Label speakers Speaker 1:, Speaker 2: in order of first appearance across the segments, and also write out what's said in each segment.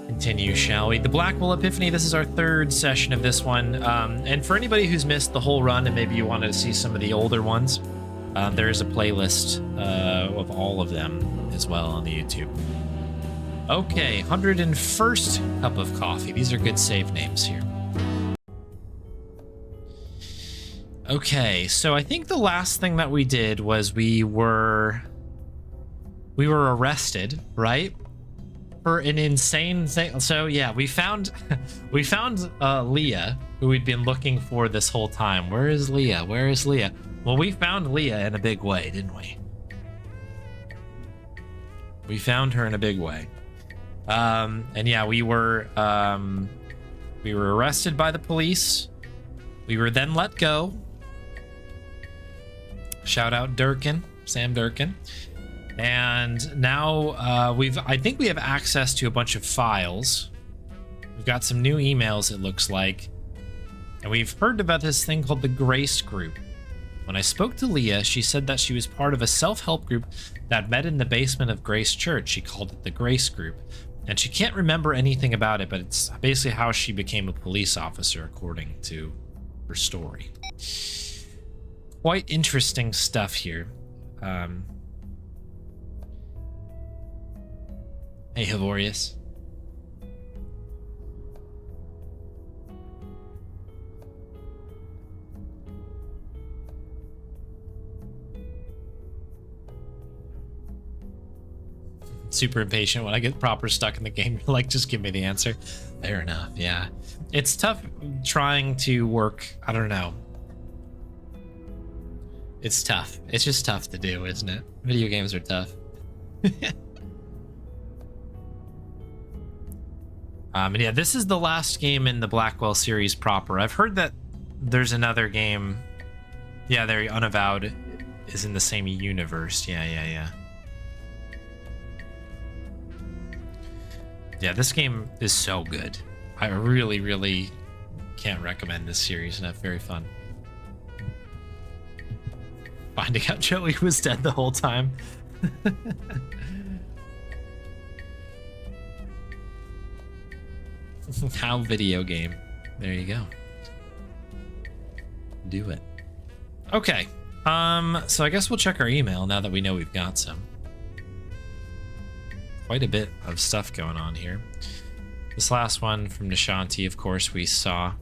Speaker 1: continue, shall we? The Blackwell Epiphany, this is our third session of this one. And for anybody who's missed the whole run and maybe you wanted to see some of the older ones, there is a playlist of all of them as well on the YouTube. Okay, 101st cup of coffee. These are good save names here. Okay, so I think the last thing that we did was we were arrested, right? For an insane thing. So yeah, we found Leah, who we'd been looking for this whole time. Where is Leah? Where is Leah? Well, we found Leah in a big way, didn't we? We found her in a big way. And yeah, we were arrested by the police. We were then let go. Shout out Durkin, Sam Durkin. And now I think we have access to a bunch of files. We've got some new emails, it looks like. And we've heard about this thing called the Grace Group. When I spoke to Leah, she said that she was part of a self-help group that met in the basement of Grace Church. She called it the Grace Group. And she can't remember anything about it, but it's basically how she became a police officer, according to her story. Quite interesting stuff here. Hey, Havorius. Super impatient when I get proper stuck in the game. You're like, just give me the answer. Fair enough, yeah. It's tough trying to work, I don't know. It's tough. It's just tough to do, isn't it? Video games are tough. And yeah, this is the last game in the Blackwell series proper. I've heard that there's another game. Yeah, there, Unavowed is in the same universe. Yeah. Yeah, this game is so good. I really, really can't recommend this series enough. Very fun. Finding out Joey was dead the whole time. How video game. There you go. Do it. Okay. So I guess we'll check our email now that we know we've got some. Quite a bit of stuff going on here. This last one from Nishanti, of course, we saw.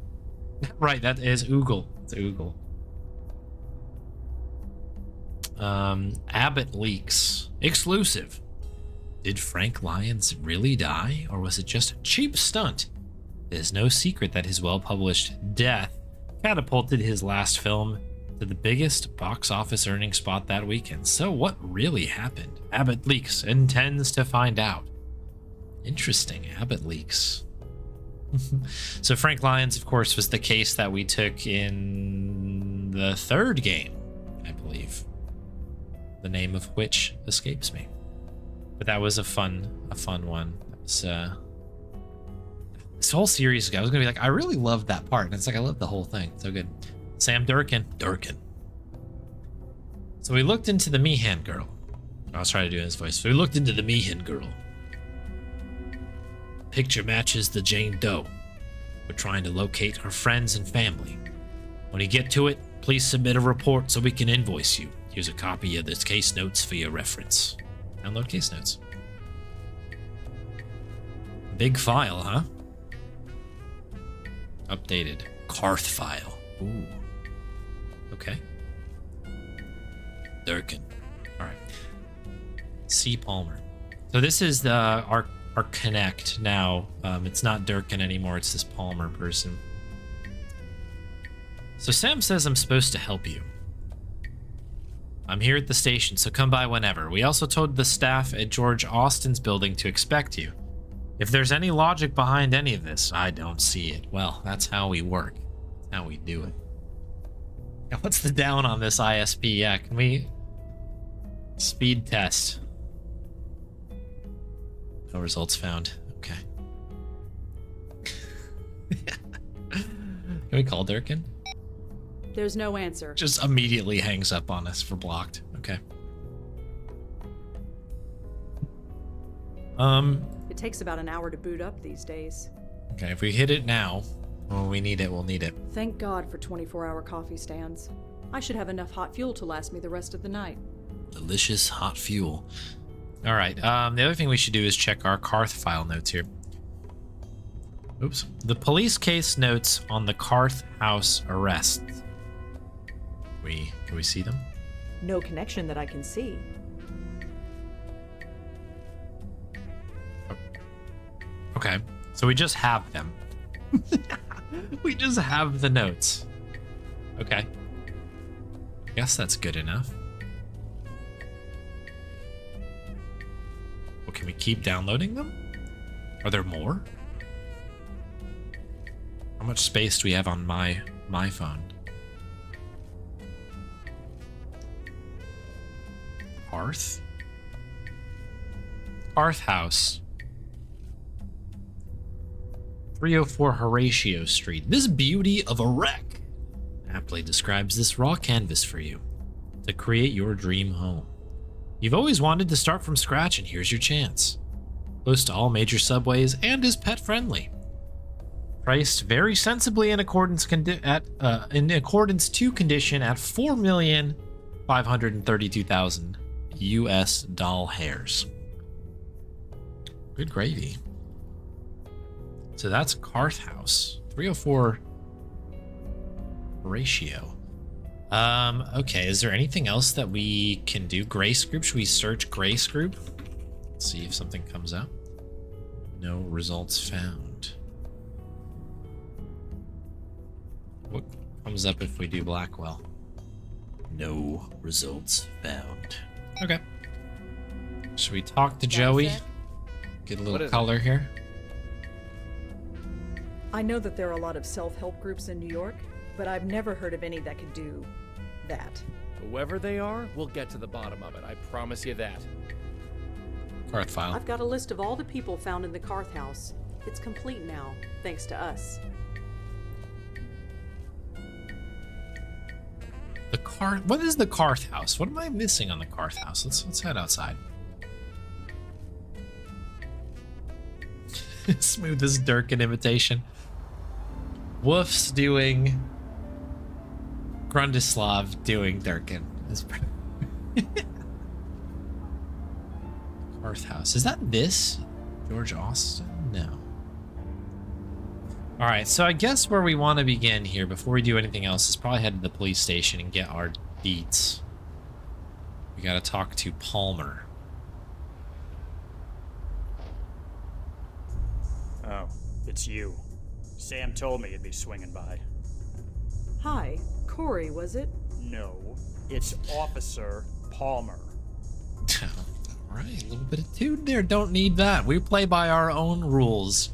Speaker 1: Right, that is Oogle. It's Oogle. Abbott leaks. Exclusive. Did Frank Lyons really die, or was it just a cheap stunt? It is no secret that his well-published death catapulted his last film to the biggest box office earning spot that weekend. So what really happened? Abbott Leaks intends to find out. Interesting, Abbott Leaks. So Frank Lyons, of course, was the case that we took in the third game, I believe. The name of which escapes me. But that was a fun one. That was, this whole series, I was gonna be like, I really loved that part. And it's like, I love the whole thing. So good. Sam Durkin. So we looked into the Meehan girl. I was trying to do his voice. So we looked into the Meehan girl. Picture matches the Jane Doe. We're trying to locate her friends and family. When you get to it, please submit a report so we can invoice you. Here's a copy of this case notes for your reference. Download case notes. Big file, huh? Updated. Carth file. Ooh. Okay. Durkin. All right. C. Palmer. So this is our connect now. It's not Durkin anymore. It's this Palmer person. So Sam says I'm supposed to help you. I'm here at the station, so come by whenever. We also told the staff at George Austin's building to expect you. If there's any logic behind any of this, I don't see it. Well, that's how we work. That's how we do it. Now, what's the down on this ISP? Yeah, can we... Speed test. No results found. Okay. Can we call Durkin?
Speaker 2: There's no answer.
Speaker 1: Just immediately hangs up on us for blocked. Okay.
Speaker 2: It takes about an hour to boot up these days.
Speaker 1: Okay, if we hit it now, when we need it, we'll need it.
Speaker 2: Thank God for 24-hour coffee stands. I should have enough hot fuel to last me the rest of the night.
Speaker 1: Delicious hot fuel. All right, the other thing we should do is check our Karth file notes here. Oops. The police case notes on the Karth house arrest. Can we see them?
Speaker 3: No connection that I can see.
Speaker 1: Okay, so we just have them. We just have the notes. Okay. Guess that's good enough. Well, can we keep downloading them? Are there more? How much space do we have on my phone? Karth? Karth House. 304 Horatio Street. This beauty of a wreck aptly describes this raw canvas for you to create your dream home. You've always wanted to start from scratch, and here's your chance. Close to all major subways and is pet friendly. Priced very sensibly in accordance to condition at $4,532,000 US doll hairs. Good gravy. So that's Karth House. 304 ratio. Okay, is there anything else that we can do? Grace Group, should we search Grace Group? See if something comes up. No results found. What comes up if we do Blackwell? No results found. Okay. Should we talk to Joey? Get a little color here.
Speaker 3: I know that there are a lot of self-help groups in New York, but I've never heard of any that could do that.
Speaker 4: Whoever they are, we'll get to the bottom of it. I promise you that.
Speaker 1: Karth file.
Speaker 2: I've got a list of all the people found in the Karth house. It's complete now, thanks to us.
Speaker 1: The Karth. What is the Karth house? What am I missing on the Karth house? Let's head outside. Smooth as Durkin imitation. Wolf's doing Grundislav doing Durkin. Karth house. Is that this? George Austin? No. Alright, so I guess where we want to begin here before we do anything else is probably head to the police station and get our deets. We gotta talk to Palmer.
Speaker 5: Oh, it's you. Sam told me you'd be swinging by.
Speaker 3: Hi, Corey, was it?
Speaker 5: No, it's Officer Palmer.
Speaker 1: Alright, a little bit of tune there. Don't need that. We play by our own rules.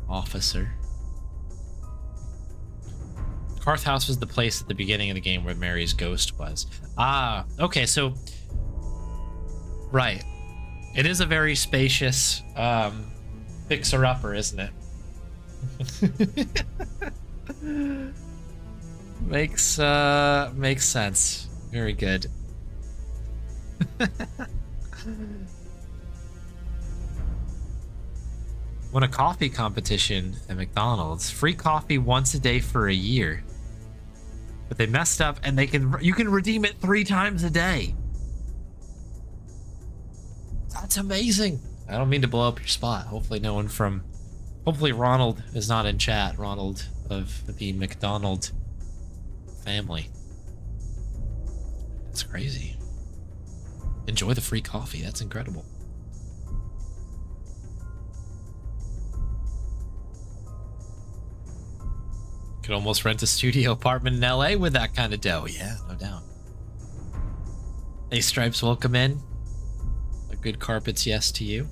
Speaker 1: Officer. Karth House was the place at the beginning of the game where Mary's ghost was. Ah, okay, so... Right. It is a very spacious fixer-upper, isn't it? Makes sense. Very good. Won a coffee competition at McDonald's. Free coffee once a day for a year. But they messed up, and you can redeem it 3 times a day. That's amazing. I don't mean to blow up your spot. Hopefully Ronald is not in chat. Ronald of the McDonald family. That's crazy. Enjoy the free coffee. That's incredible. Could almost rent a studio apartment in LA with that kind of dough. Yeah, no doubt. Hey, Stripes, welcome in. A good carpet's yes to you.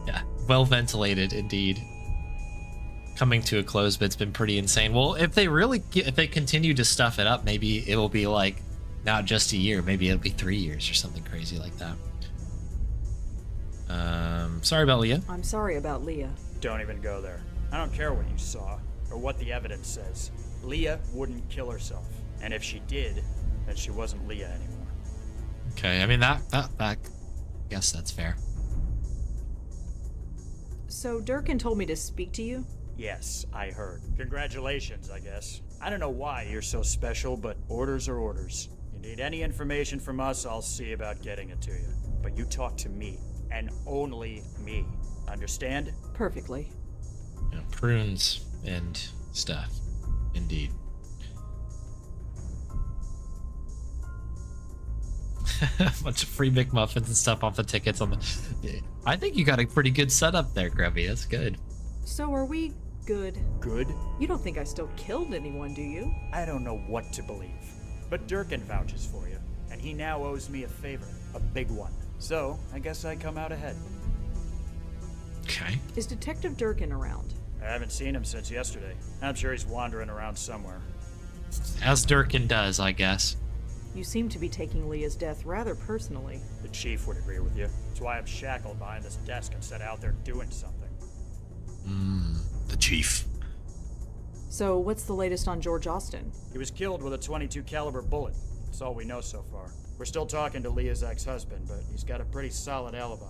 Speaker 1: Yeah, well ventilated indeed. Coming to a close, but it's been pretty insane. Well, if they continue to stuff it up, maybe it'll be like not just a year. Maybe it'll be 3 years or something crazy like that. Sorry about Leah.
Speaker 3: I'm sorry about Leah.
Speaker 5: Don't even go there. I don't care what you saw or what the evidence says. Leah wouldn't kill herself, and if she did, then she wasn't Leah anymore.
Speaker 1: Okay, I mean that Guess that's fair.
Speaker 3: So Durkin told me to speak to you?
Speaker 5: Yes, I heard. Congratulations, I guess. I don't know why you're so special, but orders are orders. You need any information from us, I'll see about getting it to you. But you talk to me, and only me. Understand?
Speaker 3: Perfectly.
Speaker 1: Prunes and stuff. Indeed. A bunch of free McMuffins and stuff off the tickets on the... I think you got a pretty good setup there, Grubby. That's good.
Speaker 3: So are we good?
Speaker 5: Good?
Speaker 3: You don't think I still killed anyone, do you?
Speaker 5: I don't know what to believe. But Durkin vouches for you, and he now owes me a favor. A big one. So, I guess I come out ahead.
Speaker 1: Okay.
Speaker 3: Is Detective Durkin around?
Speaker 5: I haven't seen him since yesterday. I'm sure he's wandering around somewhere.
Speaker 1: As Durkin does, I guess.
Speaker 3: You seem to be taking Leah's death rather personally.
Speaker 5: The chief would agree with you. That's why I'm shackled behind this desk instead of out there doing something.
Speaker 1: The chief.
Speaker 3: So what's the latest on George Austin?
Speaker 5: He was killed with a .22 caliber bullet. That's all we know so far. We're still talking to Leah's ex-husband, but he's got a pretty solid alibi.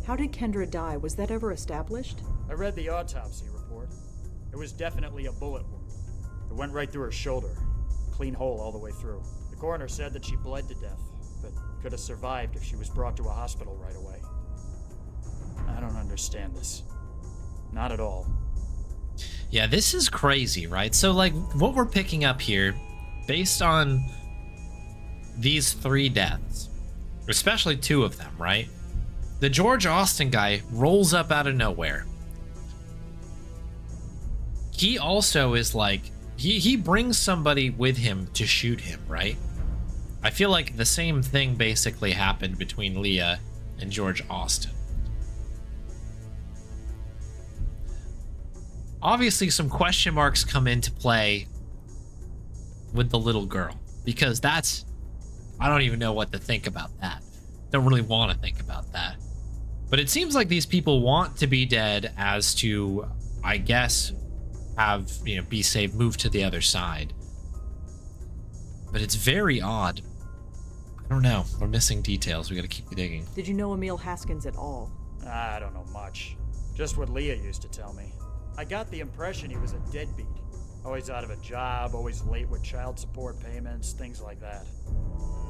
Speaker 3: How did Kendra die? Was that ever established?
Speaker 5: I read the autopsy report. It was definitely a bullet wound. It went right through her shoulder. Clean hole all the way through. The coroner said that she bled to death, but could have survived if she was brought to a hospital right away. I don't understand this. Not at all.
Speaker 1: Yeah, this is crazy, right? So, like, what we're picking up here, based on these 3 deaths, especially 2 of them, right? The George Austin guy rolls up out of nowhere. He also is like, he brings somebody with him to shoot him, right? I feel like the same thing basically happened between Leah and George Austin. Obviously, some question marks come into play with the little girl, because that's, I don't even know what to think about that. Don't really want to think about that. But it seems like these people want to be dead as to, I guess, have, be saved, move to the other side. But it's very odd. I don't know. We're missing details. We gotta keep digging.
Speaker 3: Did you know Emil Haskins at all?
Speaker 5: I don't know much. Just what Leah used to tell me. I got the impression he was a deadbeat. Always out of a job, always late with child support payments, things like that.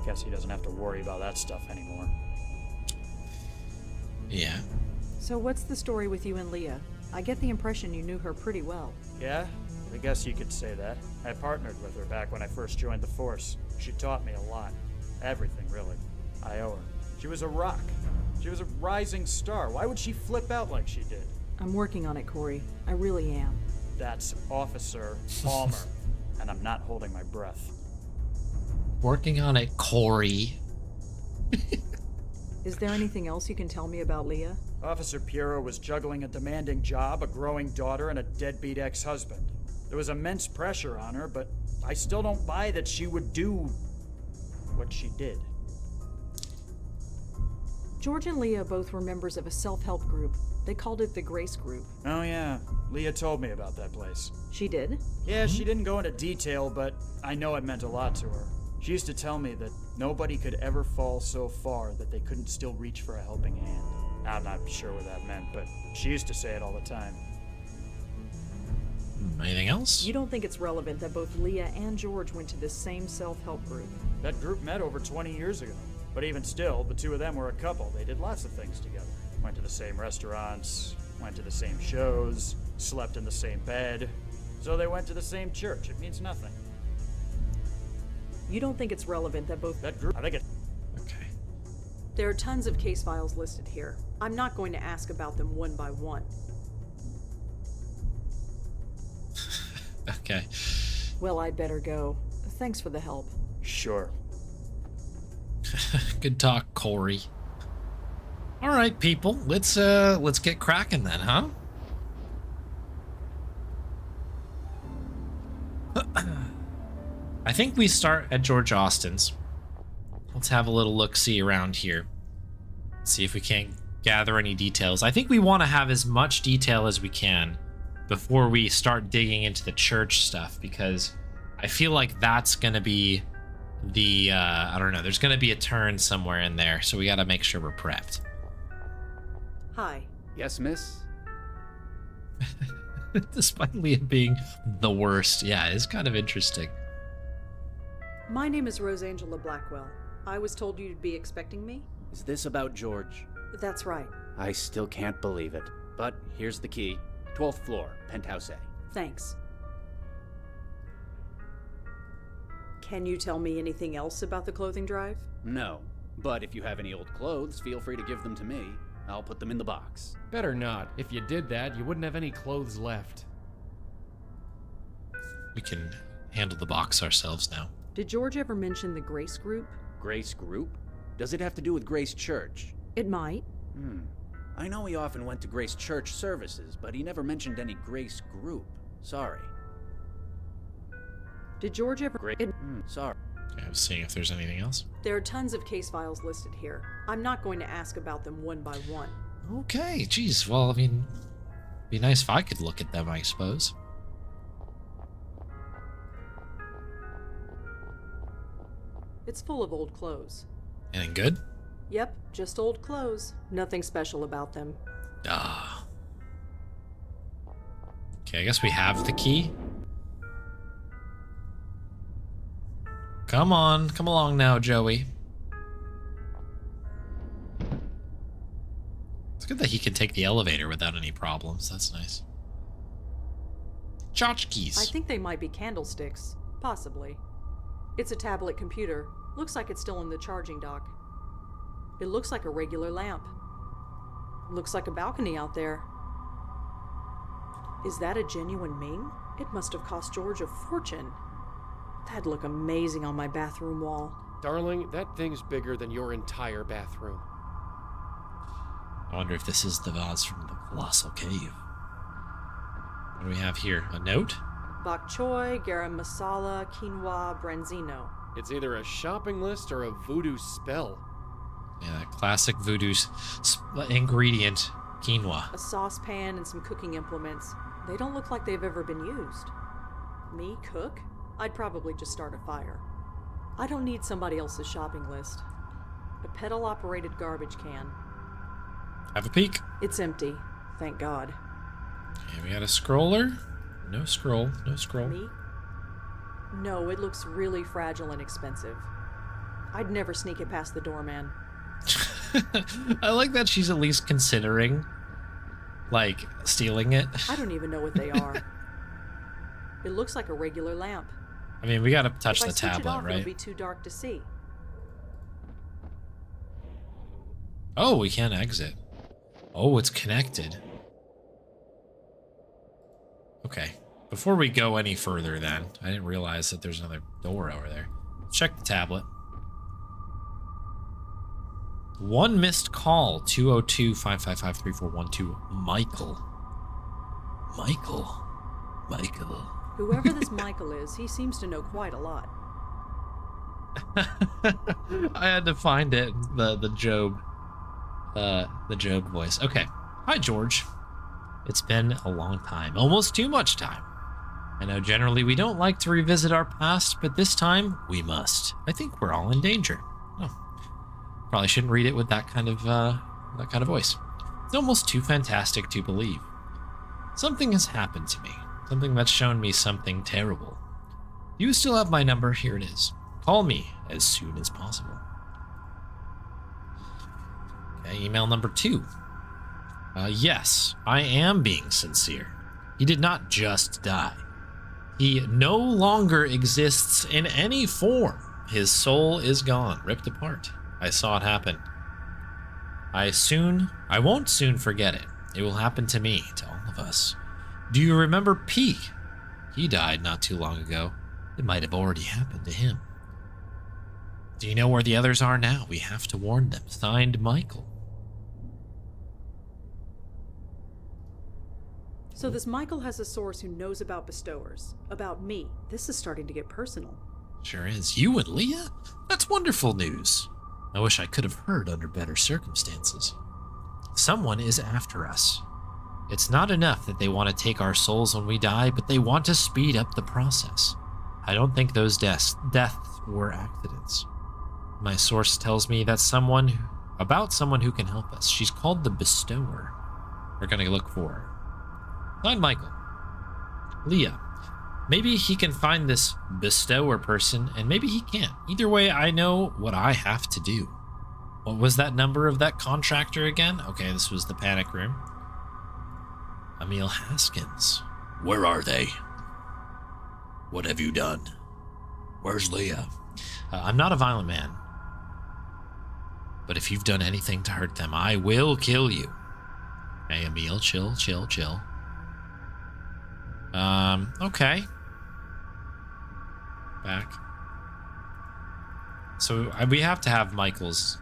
Speaker 5: Guess he doesn't have to worry about that stuff anymore.
Speaker 1: Yeah.
Speaker 3: So what's the story with you and Leah? I get the impression you knew her pretty well.
Speaker 5: Yeah, I guess you could say that. I partnered with her back when I first joined the force. She taught me a lot. Everything, really. I owe her. She was a rock. She was a rising star. Why would she flip out like she did?
Speaker 3: I'm working on it, Corey. I really am.
Speaker 5: That's Officer Palmer, and I'm not holding my breath.
Speaker 1: Working on it, Corey.
Speaker 3: Is there anything else you can tell me about Leah?
Speaker 5: Officer Piero was juggling a demanding job, a growing daughter, and a deadbeat ex-husband. There was immense pressure on her, but I still don't buy that she would do what she did.
Speaker 3: George and Leah both were members of a self-help group. They called it the Grace Group.
Speaker 5: Oh yeah, Leah told me about that place.
Speaker 3: She did?
Speaker 5: Yeah, she didn't go into detail, but I know it meant a lot to her. She used to tell me that nobody could ever fall so far that they couldn't still reach for a helping hand. I'm not sure what that meant, but she used to say it all the time.
Speaker 1: Anything else?
Speaker 3: You don't think it's relevant that both Leah and George went to this same self-help group?
Speaker 5: That group met over 20 years ago. But even still, the 2 of them were a couple. They did lots of things together. Went to the same restaurants, went to the same shows, slept in the same bed. So they went to the same church. It means nothing.
Speaker 3: You don't think it's relevant that both...
Speaker 5: That group, I think it...
Speaker 1: Okay.
Speaker 2: There are tons of case files listed here. I'm not going to ask about them one by one.
Speaker 1: Okay.
Speaker 3: Well, I'd better go. Thanks for the help.
Speaker 5: Sure.
Speaker 1: Good talk, Corey. All right, people. Let's get cracking then, huh? I think we start at George Austin's. Let's have a little look-see around here. See if we can't gather any details. I think we want to have as much detail as we can before we start digging into the church stuff, because I feel like that's going to be I don't know, there's going to be a turn somewhere in there, so we got to make sure we're prepped.
Speaker 2: Hi.
Speaker 4: Yes, miss?
Speaker 1: Despite Leah being the worst. Yeah, it's kind of interesting.
Speaker 2: My name is Rosangela Blackwell. I was told you'd be expecting me?
Speaker 6: Is this about George?
Speaker 2: That's right.
Speaker 6: I still can't believe it. But here's the key. 12th floor, penthouse A.
Speaker 2: Thanks. Can you tell me anything else about the clothing drive?
Speaker 6: No. But if you have any old clothes, feel free to give them to me. I'll put them in the box.
Speaker 4: Better not. If you did that, you wouldn't have any clothes left.
Speaker 1: We can handle the box ourselves now.
Speaker 2: Did George ever mention the Grace Group?
Speaker 6: Grace Group? Does it have to do with Grace Church?
Speaker 2: It might.
Speaker 6: I know he often went to Grace Church services, but he never mentioned any Grace Group. Sorry.
Speaker 2: Did George ever...
Speaker 6: Sorry.
Speaker 1: Okay, I was seeing if there's anything else.
Speaker 2: There are tons of case files listed here. I'm not going to ask about them one by one.
Speaker 1: Okay, geez. Well, I mean, it'd be nice if I could look at them, I suppose.
Speaker 2: It's full of old clothes.
Speaker 1: Anything good?
Speaker 2: Yep, just old clothes. Nothing special about them.
Speaker 1: Ah. Okay, I guess we have the key. Come on, come along now, Joey. It's good that he can take the elevator without any problems. That's nice. Tchotchkes.
Speaker 2: I think they might be candlesticks. Possibly. It's a tablet computer. Looks like it's still in the charging dock. It looks like a regular lamp. Looks like a balcony out there. Is that a genuine Ming? It must have cost George a fortune. That'd look amazing on my bathroom wall.
Speaker 4: Darling, that thing's bigger than your entire bathroom.
Speaker 1: I wonder if this is the vase from the Colossal Cave. What do we have here? A note?
Speaker 2: Bok choy, garam masala, quinoa, branzino.
Speaker 4: It's either a shopping list or a voodoo spell.
Speaker 1: Yeah, that classic voodoo ingredient, quinoa.
Speaker 2: A saucepan and some cooking implements. They don't look like they've ever been used. Me cook? I'd probably just start a fire. I don't need somebody else's shopping list. A pedal-operated garbage can.
Speaker 1: Have a peek.
Speaker 2: It's empty, thank God.
Speaker 1: Okay, we got a scroller. No scroll, no scroll.
Speaker 2: Me? No, it looks really fragile and expensive. I'd never sneak it past the doorman.
Speaker 1: I like that she's at least considering, like, stealing it.
Speaker 2: I don't even know what they are. It looks like a regular lamp.
Speaker 1: I mean, we gotta touch
Speaker 2: If I
Speaker 1: the
Speaker 2: switch it
Speaker 1: tablet,
Speaker 2: off,
Speaker 1: right?
Speaker 2: It'll be too dark to see.
Speaker 1: Oh, we can't exit. Oh, it's connected. Okay. Before we go any further then, I didn't realize that there's another door over there. Check the tablet. One missed call, 202-555-3412. Michael.
Speaker 2: Whoever this Michael is, he seems to know quite a lot.
Speaker 1: I had to find it. The Job voice. Okay. Hi, George. It's been a long time. Almost too much time. I know generally we don't like to revisit our past, but this time we must. I think we're all in danger. Oh. Probably shouldn't read it with that kind of voice. It's almost too fantastic to believe. Something has happened to me. Something that's shown me something terrible. You still have my number? Here it is. Call me as soon as possible. Okay, email number 2. Yes, I am being sincere. He did not just die. He no longer exists in any form. His soul is gone, ripped apart. I saw it happen. I won't soon forget it. It will happen to me, to all of us. Do you remember P? He died not too long ago. It might have already happened to him. Do you know where the others are now? We have to warn them. Signed, Michael.
Speaker 2: So this Michael has a source who knows about bestowers. About me. This is starting to get personal.
Speaker 1: Sure is. You and Leah? That's wonderful news. I wish I could have heard under better circumstances. Someone is after us. It's not enough that they want to take our souls when we die, but they want to speed up the process. I don't think those deaths or accidents. My source tells me that someone who can help us. She's called the Bestower. We're gonna look for her. Signed, Michael. Leah. Maybe he can find this Bestower person, and maybe he can't. Either way, I know what I have to do. What was that number of that contractor again? Okay, this was the panic room. Emil Haskins.
Speaker 7: Where are they? What have you done? Where's Leah?
Speaker 1: I'm not a violent man. But if you've done anything to hurt them, I will kill you. Hey, Emil, chill. Okay. Back. So we have to have Michael's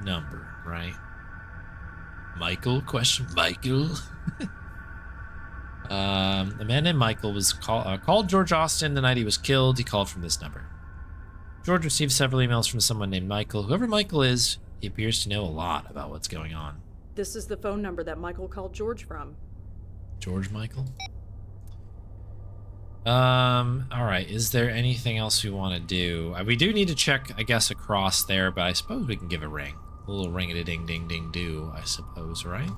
Speaker 1: number, right? Michael? Michael? A man named Michael was called George Austin the night he was killed. He called from this number. George received several emails from someone named Michael. Whoever Michael is, he appears to know a lot about what's going on.
Speaker 2: This is the phone number that Michael called George from.
Speaker 1: George Michael? Alright, is there anything else we want to do? We do need to check, I guess, across there, but I suppose we can give a ring. A little ring-a-ding-ding-ding-do, I suppose, right?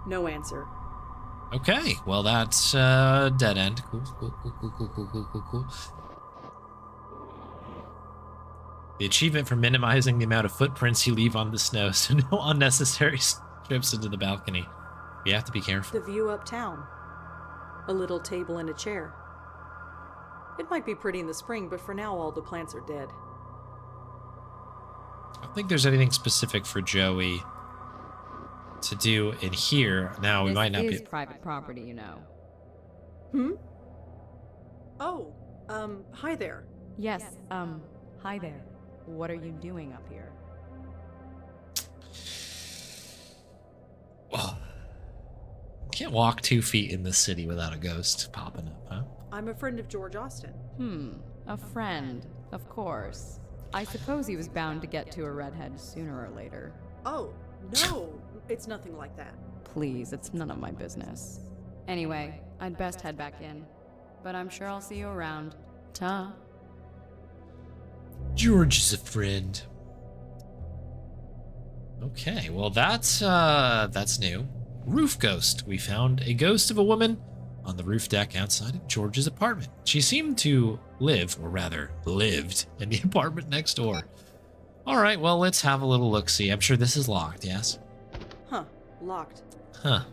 Speaker 2: No answer.
Speaker 1: Okay, well that's dead end. Cool. The achievement for minimizing the amount of footprints you leave on the snow, so no unnecessary trips into the balcony. We have to be careful.
Speaker 2: The view uptown. A little table and a chair. It might be pretty in the spring, but for now all the plants are dead.
Speaker 1: I don't think there's anything specific for Joey to do in here. Now, we might not be...
Speaker 8: This is private property, you know.
Speaker 2: Oh, hi there.
Speaker 8: Yes, hi there. What are you doing up here?
Speaker 1: Can't walk 2 feet in this city without a ghost popping up, huh?
Speaker 2: I'm a friend of George Austin.
Speaker 8: A friend, of course. I suppose he was bound to get to a redhead sooner or later.
Speaker 2: Oh, no, it's nothing like that.
Speaker 8: Please, it's none of my business. Anyway, I'd best head back in. But I'm sure I'll see you around. Ta.
Speaker 1: George is a friend. Okay, well that's new. Roof ghost. We found a ghost of a woman on the roof deck outside of George's apartment. She seemed to live, or rather lived, in the apartment next door. Alright, well let's have a little look-see. I'm sure this is locked, yes?
Speaker 2: Huh, locked.
Speaker 1: Huh.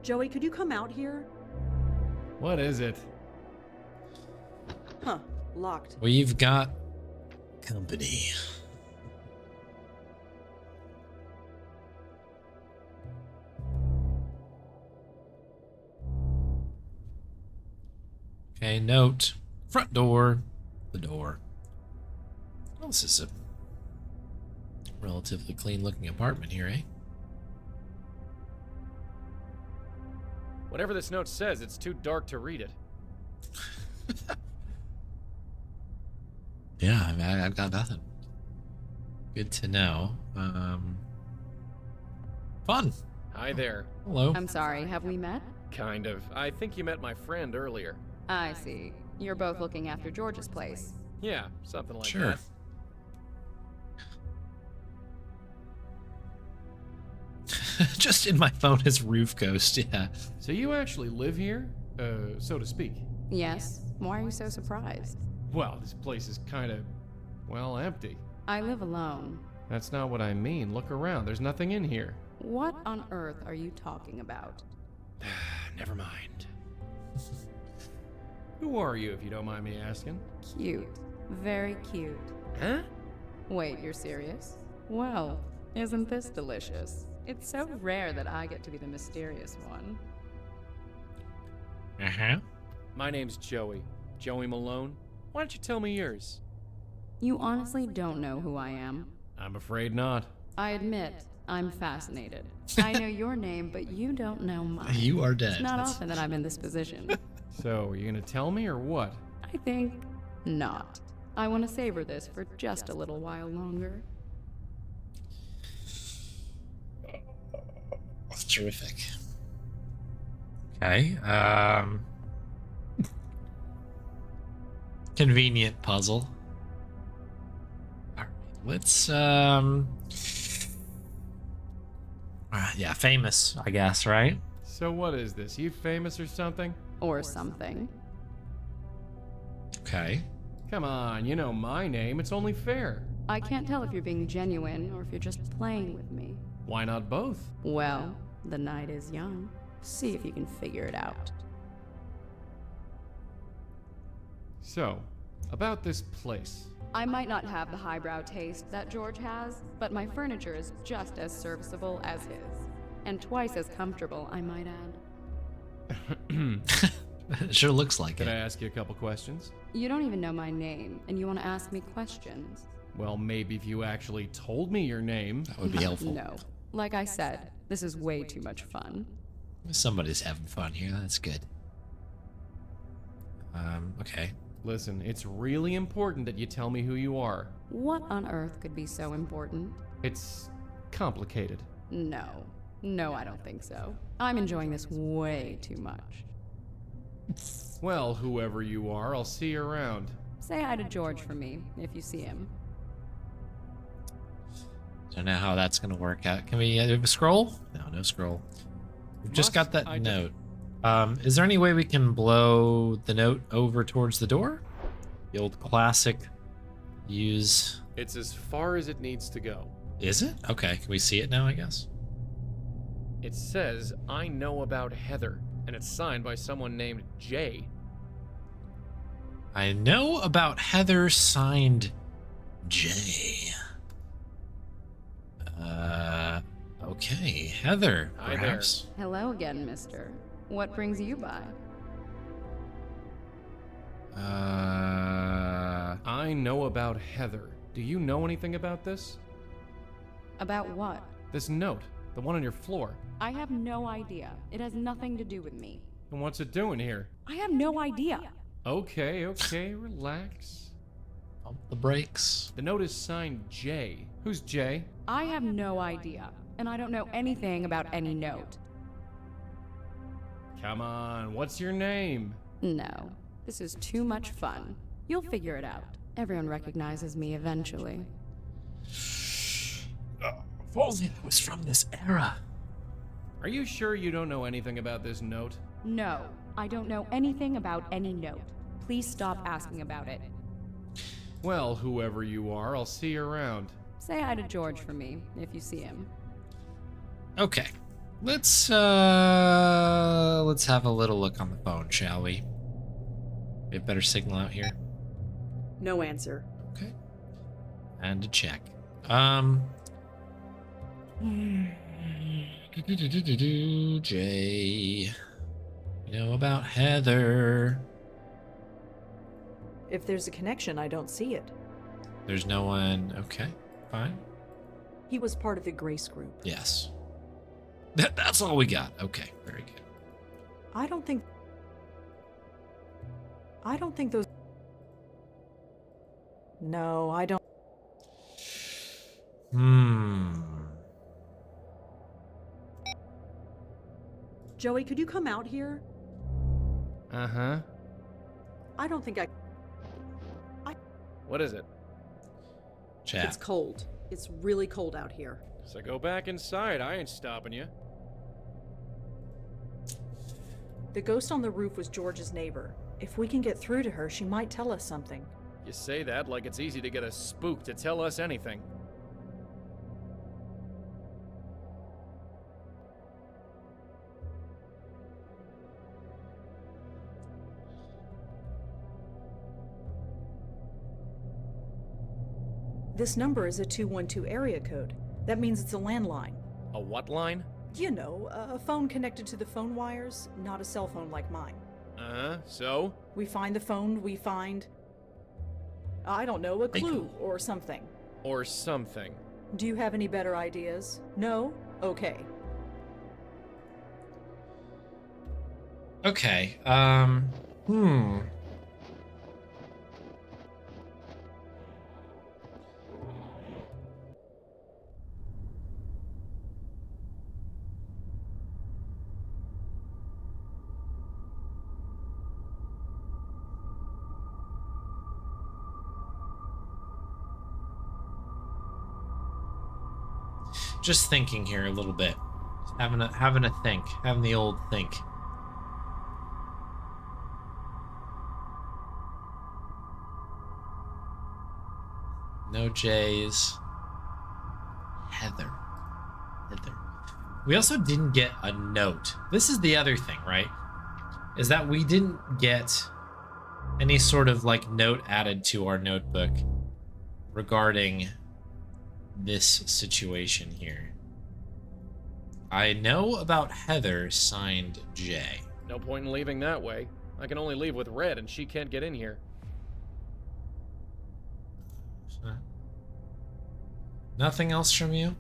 Speaker 2: Joey, could you come out here?
Speaker 4: What is it?
Speaker 2: Huh, locked.
Speaker 1: We've got company. Okay, note. Front door. The door. Well, this is a relatively clean looking apartment here, eh?
Speaker 4: Whatever this note says, it's too dark to read it.
Speaker 1: Yeah, I've got nothing. Good to know. Fun.
Speaker 4: Hi there.
Speaker 1: Hello.
Speaker 8: I'm sorry, have we met?
Speaker 4: Kind of. I think you met my friend earlier.
Speaker 8: I see. You're both looking after George's place.
Speaker 4: Yeah, something like
Speaker 1: Sure.
Speaker 4: that.
Speaker 1: Just in my phone is Roof Ghost, yeah.
Speaker 4: So you actually live here? So to speak.
Speaker 8: Yes? Why are you so surprised?
Speaker 4: Well, this place is kind of, well, empty.
Speaker 8: I live alone.
Speaker 4: That's not what I mean. Look around. There's nothing in here.
Speaker 8: What on earth are you talking about?
Speaker 4: Never mind. Who are you, if you don't mind me asking?
Speaker 8: Cute. Very cute.
Speaker 4: Huh?
Speaker 8: Wait, you're serious? Well, isn't this delicious? It's so rare that I get to be the mysterious one.
Speaker 1: Uh-huh.
Speaker 4: My name's Joey. Joey Malone. Why don't you tell me yours?
Speaker 8: You honestly don't know who I am?
Speaker 4: I'm afraid not.
Speaker 8: I admit, I'm fascinated. I know your name, but you don't know mine.
Speaker 1: You are dead.
Speaker 8: It's not often that I'm in this position.
Speaker 4: So, are you gonna tell me or what?
Speaker 8: I think not. I want to savor this for just a little while longer.
Speaker 1: That's terrific. Okay, Convenient puzzle. All right, let's yeah, famous, I guess, right?
Speaker 4: So what is this? You famous or something?
Speaker 8: Or something.
Speaker 1: Okay.
Speaker 4: Come on, you know my name. It's only fair.
Speaker 8: I can't tell if you're being genuine or if you're just playing with me.
Speaker 4: Why not both?
Speaker 8: Well, the night is young. See if you can figure it out.
Speaker 4: So, about this place.
Speaker 8: I might not have the highbrow taste that George has, but my furniture is just as serviceable as his. And twice as comfortable, I might add.
Speaker 1: It sure looks like
Speaker 4: Can I
Speaker 1: it.
Speaker 4: ask you a couple questions?
Speaker 8: You don't even know my name, and you want to ask me questions?
Speaker 4: Well, maybe if you actually told me your name.
Speaker 1: That would be helpful.
Speaker 8: No. Like I said, this is way too much fun.
Speaker 1: Somebody's having fun here. That's good. Okay.
Speaker 4: Listen, it's really important that you tell me who you are.
Speaker 8: What on earth could be so important?
Speaker 4: It's complicated.
Speaker 8: No. No, I don't think so. I'm enjoying this way too much.
Speaker 4: Well, whoever you are, I'll see you around.
Speaker 8: Say hi to George for me, if you see him.
Speaker 1: Don't know how that's gonna work out. Can we scroll? No, no scroll. We've just got that note. Is there any way we can blow the note over towards the door? The old classic use.
Speaker 4: It's as far as it needs to go.
Speaker 1: Is it? Okay, can we see it now, I guess?
Speaker 4: It says, I know about Heather, and it's signed by someone named Jay.
Speaker 1: I know about Heather, signed J. Okay, Heather,
Speaker 4: Hi there.
Speaker 1: perhaps.
Speaker 8: Hello again, mister. What brings you by?
Speaker 4: I know about Heather. Do you know anything about this?
Speaker 8: About what?
Speaker 4: This note, the one on your floor.
Speaker 8: I have no idea. It has nothing to do with me.
Speaker 4: And what's it doing here?
Speaker 8: I have no idea.
Speaker 4: Okay, relax.
Speaker 1: Pump the brakes.
Speaker 4: The note is signed Jay. Who's Jay?
Speaker 8: I have no idea, and I don't know anything about any note.
Speaker 4: Come on, what's your name?
Speaker 8: No, this is too much fun. You'll figure it out. Everyone recognizes me eventually.
Speaker 1: If only that was from this era.
Speaker 4: Are you sure you don't know anything about this note?
Speaker 8: No, I don't know anything about any note. Please stop asking about it.
Speaker 4: Well, whoever you are, I'll see you around.
Speaker 8: Say hi to George for me, if you see him.
Speaker 1: Okay. Let's have a little look on the phone, shall we? We have better signal out here.
Speaker 2: No answer.
Speaker 1: Okay. And a check. Jay. You know about Heather.
Speaker 2: If there's a connection, I don't see it.
Speaker 1: There's no one. Okay, fine.
Speaker 2: He was part of the Grace group.
Speaker 1: Yes. That's all we got. Okay, very good.
Speaker 2: I don't think those... No, I don't... Joey, could you come out here?
Speaker 4: Uh-huh.
Speaker 2: I don't think I...
Speaker 4: What is it?
Speaker 1: Chat.
Speaker 2: It's cold. It's really cold out here.
Speaker 4: So go back inside. I ain't stopping you.
Speaker 2: The ghost on the roof was George's neighbor. If we can get through to her, she might tell us something.
Speaker 4: You say that like it's easy to get a spook to tell us anything.
Speaker 2: This number is a 212 area code. That means it's a landline.
Speaker 4: A what line?
Speaker 2: You know, a phone connected to the phone wires, not a cell phone like mine.
Speaker 4: Uh-huh, so?
Speaker 2: We find the phone, we find... I don't know, a clue or something.
Speaker 4: Or something.
Speaker 2: Do you have any better ideas? No? Okay.
Speaker 1: Okay, just thinking here a little bit. Just having a think. Having the old think. No J's. Heather. We also didn't get a note. This is the other thing, right? Is that we didn't get any sort of like note added to our notebook regarding this situation here. I know about Heather signed J.
Speaker 4: No point in leaving that way. I can only leave with Red, and she can't get in here.
Speaker 1: Nothing else from you?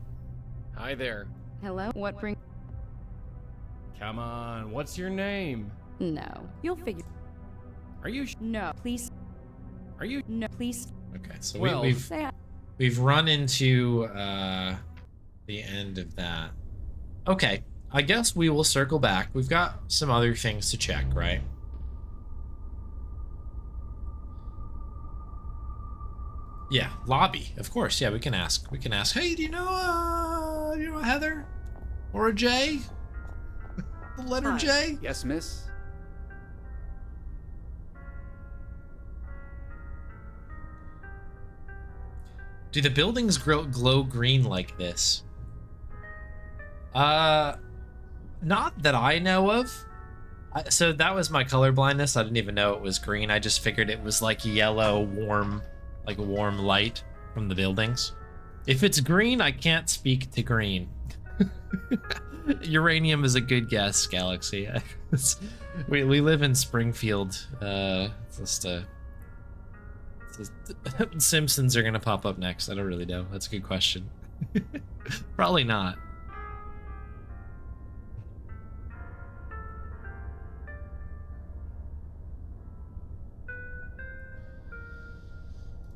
Speaker 4: Hi there.
Speaker 8: Hello? What bring?
Speaker 4: Come on, what's your name?
Speaker 8: No. You'll figure.
Speaker 4: Are you
Speaker 8: No, please.
Speaker 4: Are you
Speaker 8: No, please.
Speaker 1: Okay, so
Speaker 4: Well,
Speaker 1: we've run into the end of that. Okay, I guess we will circle back. We've got some other things to check, right? Yeah, lobby, of course. Yeah, we can ask. We can ask. Hey, do you know a Heather or a J? The letter
Speaker 2: Hi.
Speaker 1: J?
Speaker 6: Yes, miss?
Speaker 1: Do the buildings glow green like this? Not that I know of. So that was my color blindness. I didn't even know it was green. I just figured it was like yellow, warm light from the buildings. If it's green, I can't speak to green. Uranium is a good guess, Galaxy. we live in Springfield. Simpsons are gonna pop up next. I don't really know. That's a good question. Probably not.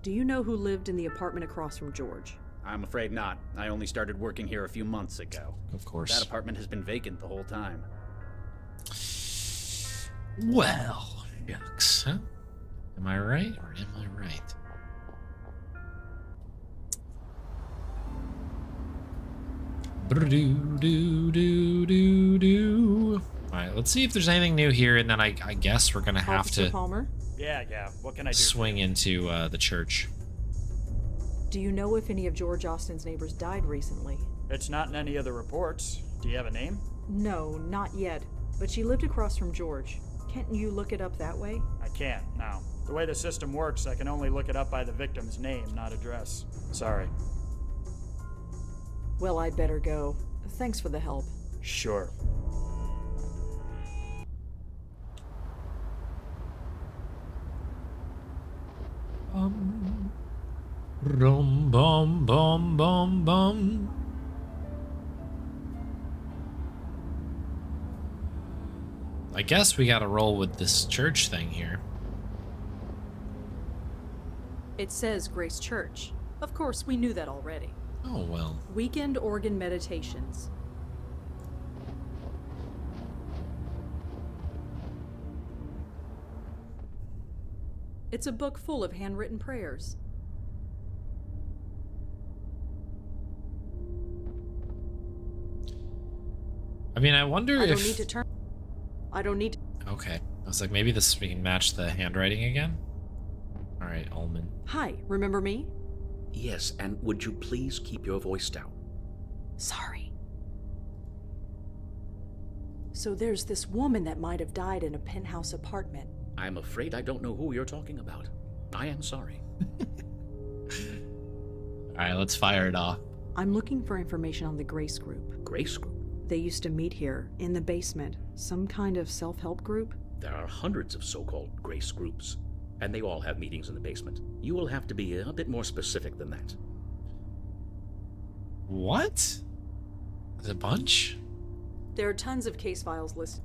Speaker 2: Do you know who lived in the apartment across from George?
Speaker 6: I'm afraid not. I only started working here a few months ago.
Speaker 1: Of course.
Speaker 6: That apartment has been vacant the whole time.
Speaker 1: Well, shucks, huh? Am I right or am I right? Alright, let's see if there's anything new here, and then I guess we're gonna have
Speaker 2: Officer
Speaker 1: to
Speaker 2: Palmer?
Speaker 5: Yeah. What can I do?
Speaker 1: swing into the church.
Speaker 2: Do you know if any of George Austin's neighbors died recently?
Speaker 5: It's not in any of the reports. Do you have a name?
Speaker 2: No, not yet. But she lived across from George. Can't you look it up that way?
Speaker 5: I can't, now. The way the system works, I can only look it up by the victim's name, not address. Sorry.
Speaker 2: Well, I'd better go. Thanks for the help.
Speaker 5: Sure.
Speaker 1: Rum bum bum bum bum. I guess we gotta roll with this church thing here.
Speaker 2: It says Grace Church. Of course, we knew that already.
Speaker 1: Oh well.
Speaker 2: Weekend organ meditations. It's a book full of handwritten prayers.
Speaker 1: I mean, I wonder
Speaker 2: I
Speaker 1: if...
Speaker 2: don't need to turn. I don't need to.
Speaker 1: Okay. I was like, maybe we can match the handwriting again? Alright, Ullman.
Speaker 2: Hi, remember me?
Speaker 7: Yes, and would you please keep your voice down?
Speaker 2: Sorry. So there's this woman that might have died in a penthouse apartment.
Speaker 7: I'm afraid I don't know who you're talking about. I am sorry.
Speaker 1: Alright, let's fire it off.
Speaker 2: I'm looking for information on the Grace Group.
Speaker 7: Grace Group?
Speaker 2: They used to meet here, in the basement. Some kind of self-help group?
Speaker 7: There are hundreds of so-called Grace Groups, and they all have meetings in the basement. You will have to be a bit more specific than that.
Speaker 1: What? There's a bunch?
Speaker 2: There are tons of case files listed.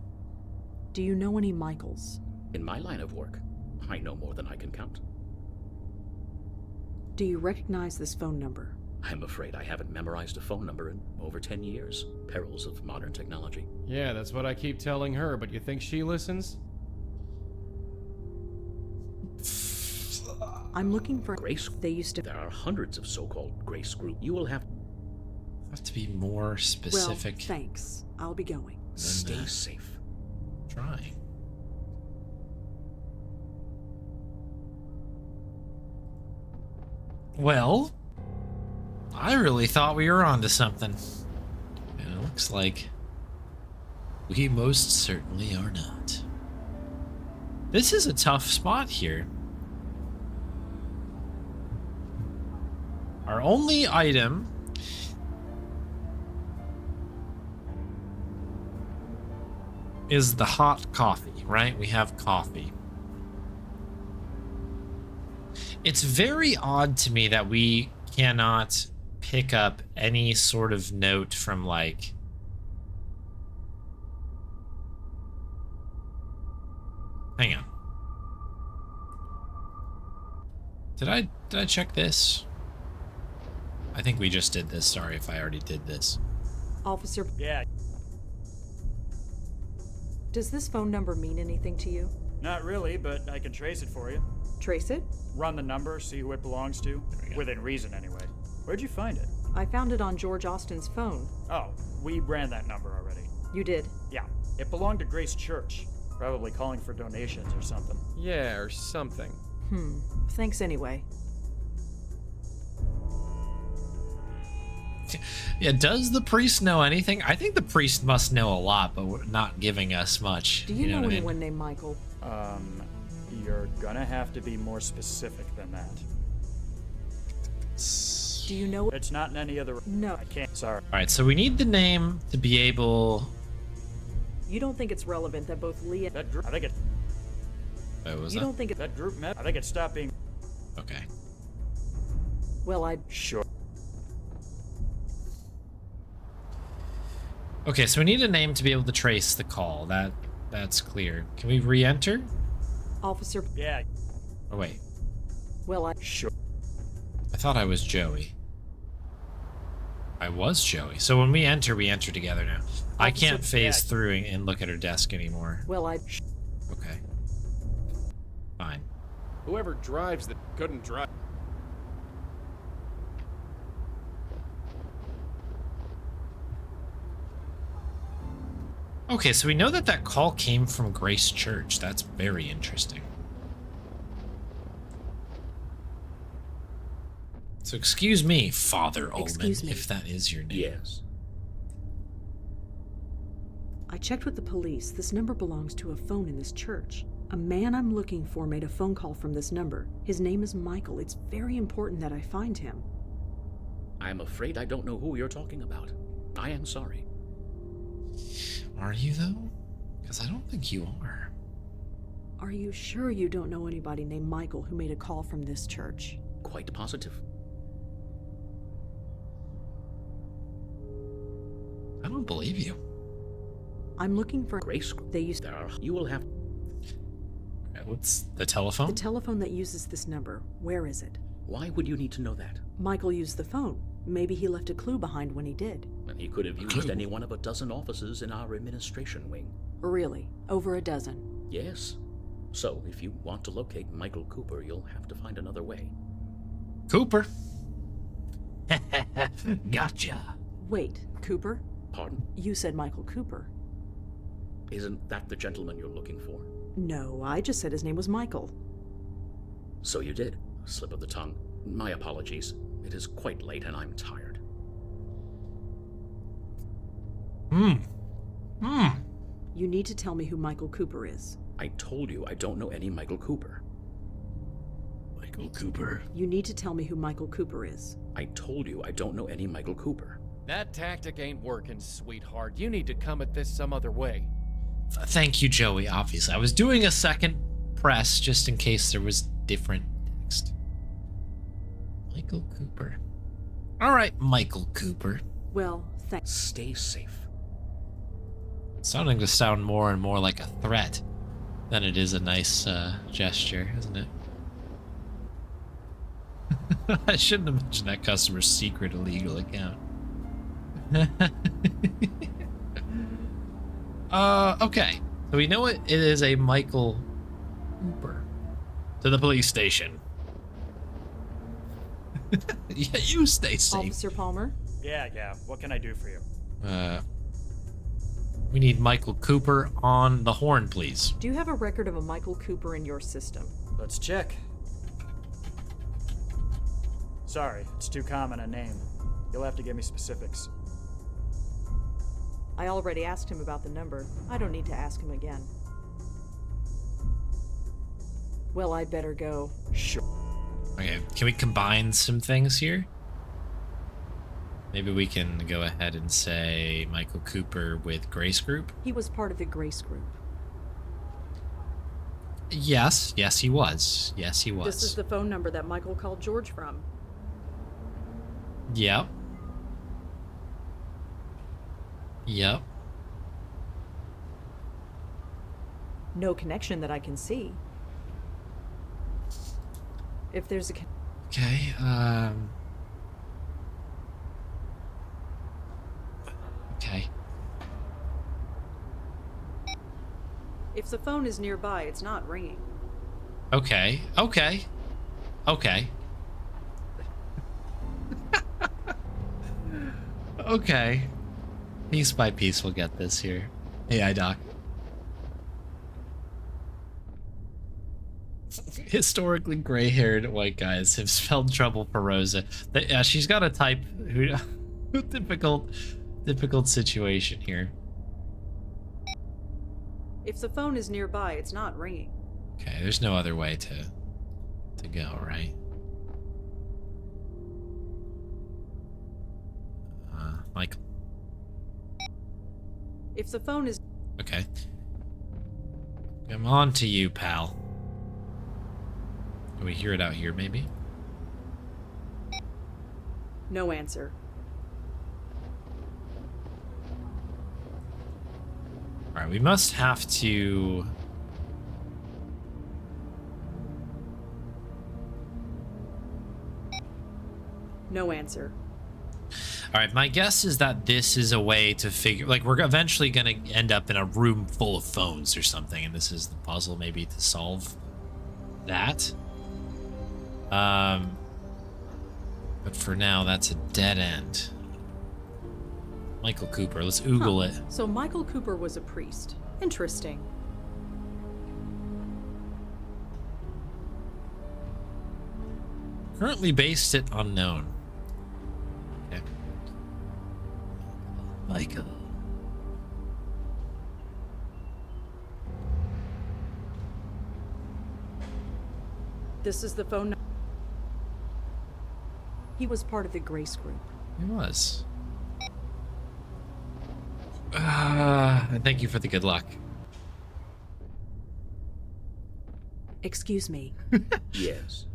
Speaker 2: Do you know any Michaels?
Speaker 7: In my line of work, I know more than I can count.
Speaker 2: Do you recognize this phone number?
Speaker 7: I'm afraid I haven't memorized a phone number in over 10 years. Perils of modern technology.
Speaker 4: Yeah, that's what I keep telling her, but you think she listens?
Speaker 2: I'm looking for...
Speaker 7: Grace?
Speaker 2: They used to...
Speaker 7: There are hundreds of so-called Grace Group. You will have...
Speaker 1: Have to be more specific.
Speaker 2: Well, thanks. I'll be going.
Speaker 7: Stay safe.
Speaker 1: Trying. Well, I really thought we were onto something. And it looks like we most certainly are not. This is a tough spot here. Our only item is the hot coffee, right? We have coffee. It's very odd to me that we cannot pick up any sort of note from, like, hang on. Did I check this? I think we just did this. Sorry if I already did this.
Speaker 2: Officer,
Speaker 5: Yeah,
Speaker 2: does this phone number mean anything to you?
Speaker 5: not really, but I can trace it for you.
Speaker 2: Trace it?
Speaker 5: Run the number, see who it belongs to.
Speaker 1: we go.
Speaker 5: Within reason, anyway. Where'd you find it?
Speaker 2: I found it on George Austin's phone.
Speaker 5: Oh, we ran that number already.
Speaker 2: You did?
Speaker 5: Yeah, it belonged to Grace Church. Probably calling for donations or something.
Speaker 4: Yeah, or something.
Speaker 2: Thanks anyway.
Speaker 1: Yeah, does the priest know anything? I think the priest must know a lot, but we're not giving us much.
Speaker 2: Do you know
Speaker 1: what I mean?
Speaker 2: anyone named Michael?
Speaker 5: You're gonna have to be more specific than that.
Speaker 2: Do you know?
Speaker 5: It's not in any other.
Speaker 2: No.
Speaker 5: I can't. Sorry.
Speaker 1: All right, so we need the name to be able.
Speaker 2: You don't think it's relevant that both Lee and...
Speaker 5: That group. I think it.
Speaker 1: What was
Speaker 2: You
Speaker 1: that?
Speaker 2: don't think it...
Speaker 5: That group met. I think it stopped being.
Speaker 1: Okay.
Speaker 2: Well, I...
Speaker 5: Sure.
Speaker 1: Okay, so we need a name to be able to trace the call. That's clear. Can we re-enter?
Speaker 2: Officer...
Speaker 5: Yeah.
Speaker 1: Oh wait,
Speaker 2: Well, I...
Speaker 5: Sure.
Speaker 1: I thought I was Joey. I was Joey. So when we enter together now. I can't phase
Speaker 5: yeah.
Speaker 1: through and look at her desk anymore.
Speaker 2: Well, I...
Speaker 1: Okay. Fine.
Speaker 4: Whoever drives that couldn't drive.
Speaker 1: Okay, so we know that that call came from Grace Church. That's very interesting. So excuse me, Father Ullman,
Speaker 2: Excuse me.
Speaker 1: if that is your name.
Speaker 7: Yes.
Speaker 2: I checked with the police. This number belongs to a phone in this church. A man I'm looking for made a phone call from this number. His name is Michael. It's very important that I find him.
Speaker 7: I'm afraid I don't know who you're talking about. I am sorry.
Speaker 1: Are you, though? Because I don't think you are.
Speaker 2: Are you sure you don't know anybody named Michael who made a call from this church?
Speaker 7: Quite positive.
Speaker 1: I don't believe you.
Speaker 2: I'm looking for...
Speaker 7: Grace,
Speaker 2: They used...
Speaker 7: there are. You will have.
Speaker 1: What's the telephone?
Speaker 2: The telephone that uses this number. Where is it?
Speaker 7: Why would you need to know that?
Speaker 2: Michael used the phone. Maybe he left a clue behind when he did.
Speaker 7: And he could have used any one of a dozen offices in our administration wing.
Speaker 2: Really? Over a dozen?
Speaker 7: Yes. So, if you want to locate Michael Cooper, you'll have to find another way.
Speaker 1: Cooper. Gotcha.
Speaker 2: Wait, Cooper?
Speaker 7: Pardon?
Speaker 2: You said Michael Cooper.
Speaker 7: Isn't that the gentleman you're looking for?
Speaker 2: No, I just said his name was Michael.
Speaker 7: So you did. A slip of the tongue. My apologies. It is quite late and I'm tired.
Speaker 2: You need to tell me who Michael Cooper is.
Speaker 7: I told you I don't know any Michael Cooper.
Speaker 1: Michael Cooper.
Speaker 2: You need to tell me who Michael Cooper is.
Speaker 7: I told you I don't know any Michael Cooper.
Speaker 4: That tactic ain't working, sweetheart. You need to come at this some other way.
Speaker 1: Thank you, Joey, obviously. I was doing a second press just in case there was different text. Michael Cooper. All right, Michael Cooper.
Speaker 2: Well, thanks.
Speaker 7: Stay safe.
Speaker 1: It's starting to sound more and more like a threat than it is a nice gesture, isn't it? I shouldn't have mentioned that customer's secret illegal account. Okay. So we know it is a Michael Cooper. To the police station. Yeah, you stay safe.
Speaker 2: Officer Palmer?
Speaker 5: Yeah. What can I do for you?
Speaker 1: We need Michael Cooper on the horn, please.
Speaker 2: Do you have a record of a Michael Cooper in your system?
Speaker 5: Let's check. Sorry, it's too common a name. You'll have to give me specifics.
Speaker 2: I already asked him about the number. I don't need to ask him again. Well, I'd better go.
Speaker 5: Sure.
Speaker 1: Okay, can we combine some things here? Maybe we can go ahead and say Michael Cooper with Grace Group.
Speaker 2: He was part of the Grace Group.
Speaker 1: Yes, he was. Yes, he was.
Speaker 2: This is the phone number that Michael called George from.
Speaker 1: Yep.
Speaker 2: No connection that I can see. If there's a...
Speaker 1: Okay, Okay.
Speaker 2: If the phone is nearby, it's not ringing.
Speaker 1: Okay. Okay. Piece by piece, we'll get this here. AI Doc. Historically gray-haired white guys have spelled trouble for Rosa. Yeah, she's got a type who difficult situation here.
Speaker 2: If the phone is nearby, it's not ringing.
Speaker 1: Okay, there's no other way to go, right? Michael.
Speaker 2: If the phone is...
Speaker 1: Okay. I'm on to you, pal. Can we hear it out here, maybe?
Speaker 2: No answer.
Speaker 1: Alright, we must have to...
Speaker 2: No answer.
Speaker 1: Alright, my guess is that this is a way to figure... Like, we're eventually gonna end up in a room full of phones or something, and this is the puzzle, maybe, to solve that. But for now, that's a dead end. Michael Cooper, let's oogle it.
Speaker 2: So Michael Cooper was a priest. Interesting.
Speaker 1: Currently based at unknown. Okay. Michael.
Speaker 2: This is the phone number. He was part of the Grace Group.
Speaker 1: He was. Thank you for the good luck.
Speaker 2: Excuse me.
Speaker 7: Yes.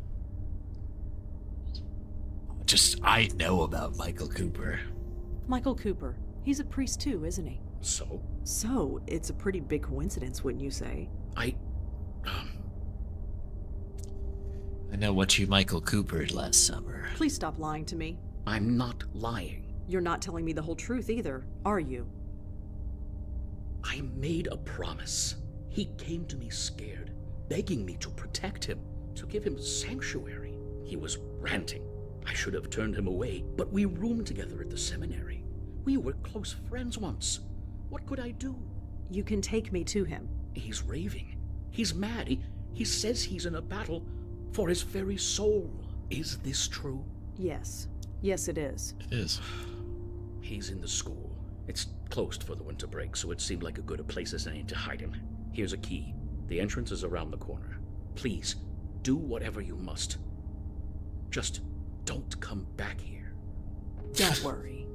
Speaker 1: I know about Michael Cooper.
Speaker 2: Michael Cooper. He's a priest too, isn't he?
Speaker 7: So?
Speaker 2: So, it's a pretty big coincidence, wouldn't you say?
Speaker 1: I know what you Michael Coopered last summer.
Speaker 2: Please stop lying to me.
Speaker 7: I'm not lying.
Speaker 2: You're not telling me the whole truth either, are you?
Speaker 7: I made a promise. He came to me scared, begging me to protect him, to give him sanctuary. He was ranting. I should have turned him away, but we roomed together at the seminary. We were close friends once. What could I do?
Speaker 2: You can take me to him.
Speaker 7: He's raving. He's mad. He says he's in a battle for his very soul. Is this true?
Speaker 2: Yes. Yes, it is.
Speaker 1: It is.
Speaker 7: He's in the school. It's closed for the winter break, so it seemed like a good a place as any to hide him. Here's a key. The entrance is around the corner. Please, do whatever you must. Just don't come back here.
Speaker 2: Don't worry.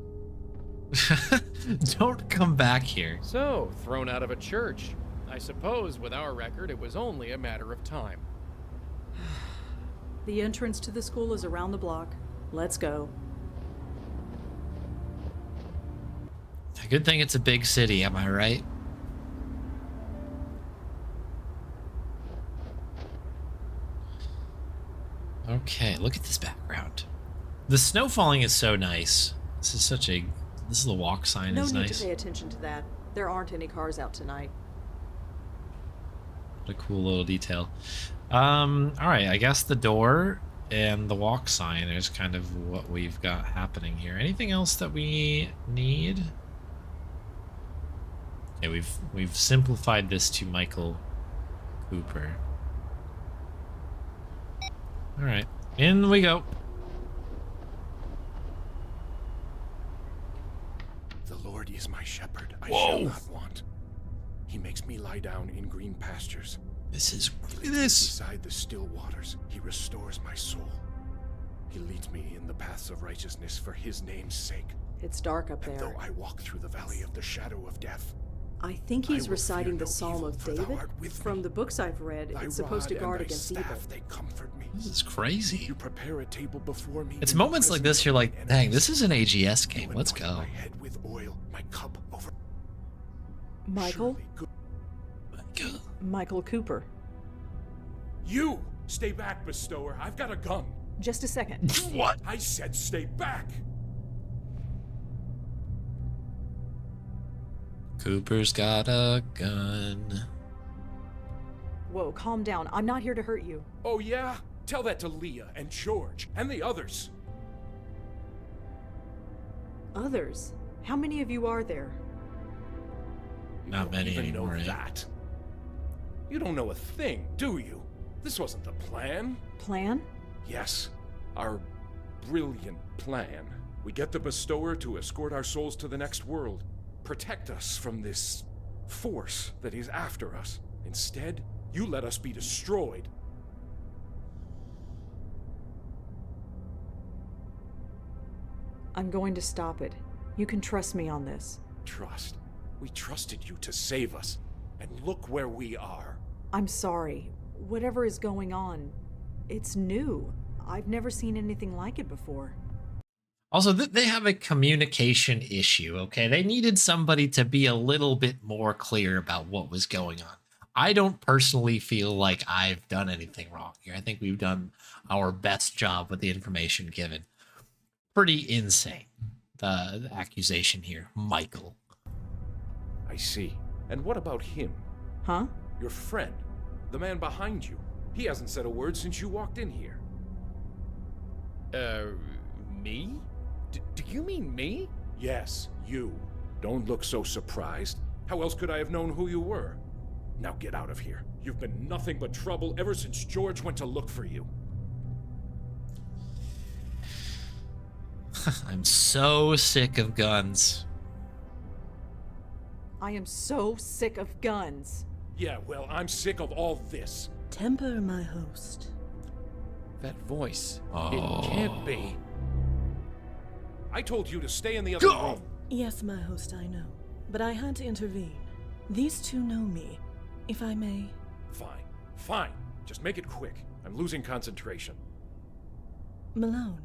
Speaker 1: Don't come back here.
Speaker 4: So, thrown out of a church. I suppose with our record, it was only a matter of time.
Speaker 2: The entrance to the school is around the block. Let's go.
Speaker 1: Good thing it's a big city, am I right? Okay, look at this background. The snow falling is so nice. This is the walk sign
Speaker 2: No
Speaker 1: is
Speaker 2: need
Speaker 1: nice.
Speaker 2: to pay attention to that. There aren't any cars out tonight.
Speaker 1: What a cool little detail. Alright, I guess the door and the walk sign is kind of what we've got happening here. Anything else that we need? Okay, we've simplified this to Michael Cooper. All right, in we go.
Speaker 9: The Lord is my shepherd, I shall not want. He makes me lie down in green pastures.
Speaker 1: This is
Speaker 9: Beside the still waters, he restores my soul. He leads me in the paths of righteousness for his name's sake.
Speaker 2: It's dark up
Speaker 9: And
Speaker 2: there.
Speaker 9: though I walk through the valley of the shadow of death,
Speaker 2: I think he's
Speaker 9: will
Speaker 2: reciting
Speaker 9: fear
Speaker 2: the
Speaker 9: no
Speaker 2: Psalm
Speaker 9: evil,
Speaker 2: of
Speaker 9: for thou
Speaker 2: David.
Speaker 9: art with
Speaker 2: From
Speaker 9: me.
Speaker 2: the books I've read,
Speaker 9: Thy
Speaker 2: it's supposed to
Speaker 9: rod
Speaker 2: guard
Speaker 9: and thy
Speaker 2: against
Speaker 9: staff,
Speaker 2: evil.
Speaker 9: they comfort me.
Speaker 1: This is crazy.
Speaker 9: You prepare a table before me.
Speaker 1: It's
Speaker 9: in the
Speaker 1: moments like
Speaker 9: presence
Speaker 1: this
Speaker 9: of
Speaker 1: you're
Speaker 9: my
Speaker 1: like, dang,
Speaker 9: enemies.
Speaker 1: this is an AGS
Speaker 9: You
Speaker 1: game. Let's
Speaker 9: anoint
Speaker 1: go.
Speaker 9: My head with oil, my cup over.
Speaker 2: Michael?
Speaker 9: Surely good-
Speaker 2: Michael Cooper.
Speaker 9: You stay back, bestower. I've got a gun.
Speaker 2: Just a second.
Speaker 1: What?
Speaker 9: I said stay back.
Speaker 1: Cooper's got a gun.
Speaker 2: Whoa, calm down. I'm not here to hurt you.
Speaker 9: Oh yeah? Tell that to Leah and George and the others.
Speaker 2: Others? How many of you are there?
Speaker 9: You
Speaker 1: Not
Speaker 9: don't
Speaker 1: many
Speaker 9: even
Speaker 1: anymore,
Speaker 9: know
Speaker 1: eh?
Speaker 9: that. You don't know a thing, do you? This wasn't the plan.
Speaker 2: Plan?
Speaker 9: Yes, our brilliant plan. We get the bestower to escort our souls to the next world, protect us from this force that is after us. Instead, you let us be destroyed.
Speaker 2: I'm going to stop it. You can trust me on this.
Speaker 9: Trust. We trusted you to save us, and look where we are.
Speaker 2: I'm sorry. Whatever is going on, it's new. I've never seen anything like it before.
Speaker 1: Also, they have a communication issue, okay? They needed somebody to be a little bit more clear about what was going on. I don't personally feel like I've done anything wrong here. I think we've done our best job with the information given. Pretty insane, the accusation here. Michael.
Speaker 9: I see. And what about him?
Speaker 2: Huh?
Speaker 9: Your friend, the man behind you. He hasn't said a word since you walked in here.
Speaker 4: Me? Do you mean me?
Speaker 9: Yes, you. Don't look so surprised. How else could I have known who you were? Now get out of here. You've been nothing but trouble ever since George went to look for you.
Speaker 1: I'm so sick of guns.
Speaker 2: I am so sick of guns.
Speaker 9: Yeah, well, I'm sick of all this.
Speaker 10: Temper, my host.
Speaker 4: That voice.
Speaker 1: Oh.
Speaker 4: It can't be.
Speaker 9: I told you to stay in the other room.
Speaker 10: Yes, my host, I know. But I had to intervene. These two know me, if I may.
Speaker 9: Fine, fine. Just make it quick. I'm losing concentration.
Speaker 10: Malone,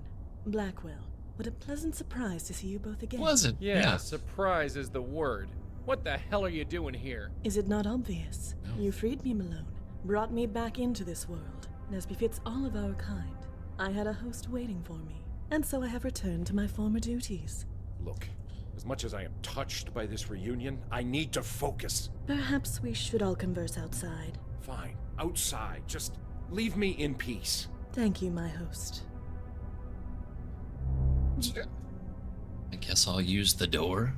Speaker 10: Blackwell, what a pleasant surprise to see you both again.
Speaker 1: Pleasant.
Speaker 4: Yeah, surprise is the word. What the hell are you doing here?
Speaker 10: Is it not obvious? You freed me, Malone, brought me back into this world, and as befits all of our kind, I had a host waiting for me, and so I have returned to my former duties.
Speaker 9: Look, as much as I am touched by this reunion, I need to focus.
Speaker 10: Perhaps we should all converse outside.
Speaker 9: Fine, outside. Just leave me in peace.
Speaker 10: Thank you, my host.
Speaker 1: I guess I'll use the door.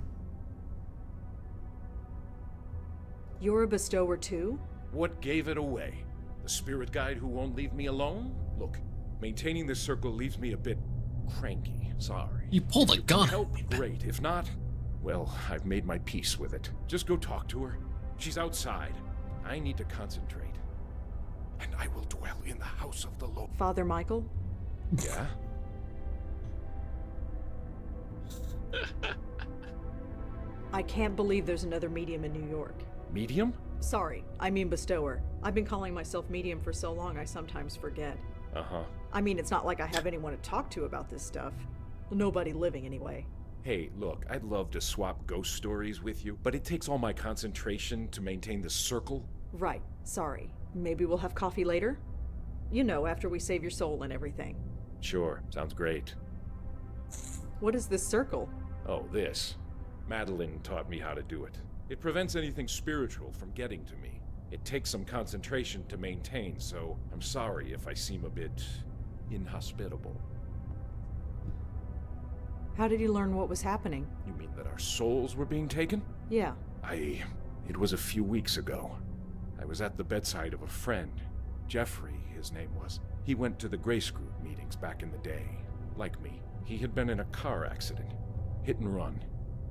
Speaker 2: You're a bestower too?
Speaker 9: What gave it away? The spirit guide who won't leave me alone? Look, maintaining this circle leaves me a bit cranky. Sorry.
Speaker 1: You pulled a gun.
Speaker 9: Help, great. If not, well, I've made my peace with it. Just go talk to her. She's outside. I need to concentrate. And I will dwell in the house of the Lord.
Speaker 2: Father Michael?
Speaker 9: Yeah?
Speaker 2: I can't believe there's another medium in New York.
Speaker 9: Medium?
Speaker 2: Sorry, I mean bestower. I've been calling myself medium for so long I sometimes forget.
Speaker 9: Uh-huh.
Speaker 2: I mean, it's not like I have anyone to talk to about this stuff. Nobody living, anyway.
Speaker 9: Hey, look, I'd love to swap ghost stories with you, but it takes all my concentration to maintain the circle.
Speaker 2: Right, sorry. Maybe we'll have coffee later? You know, after we save your soul and everything.
Speaker 9: Sure, sounds great.
Speaker 2: What is this circle?
Speaker 9: Oh, this. Madeline taught me how to do it. It prevents anything spiritual from getting to me. It takes some concentration to maintain, so I'm sorry if I seem a bit inhospitable.
Speaker 2: How did you learn what was happening?
Speaker 9: You mean that our souls were being taken?
Speaker 2: Yeah.
Speaker 9: It was a few weeks ago. I was at the bedside of a friend. Jeffrey, his name was. He went to the Grace Group meetings back in the day. Like me, he had been in a car accident. Hit and run.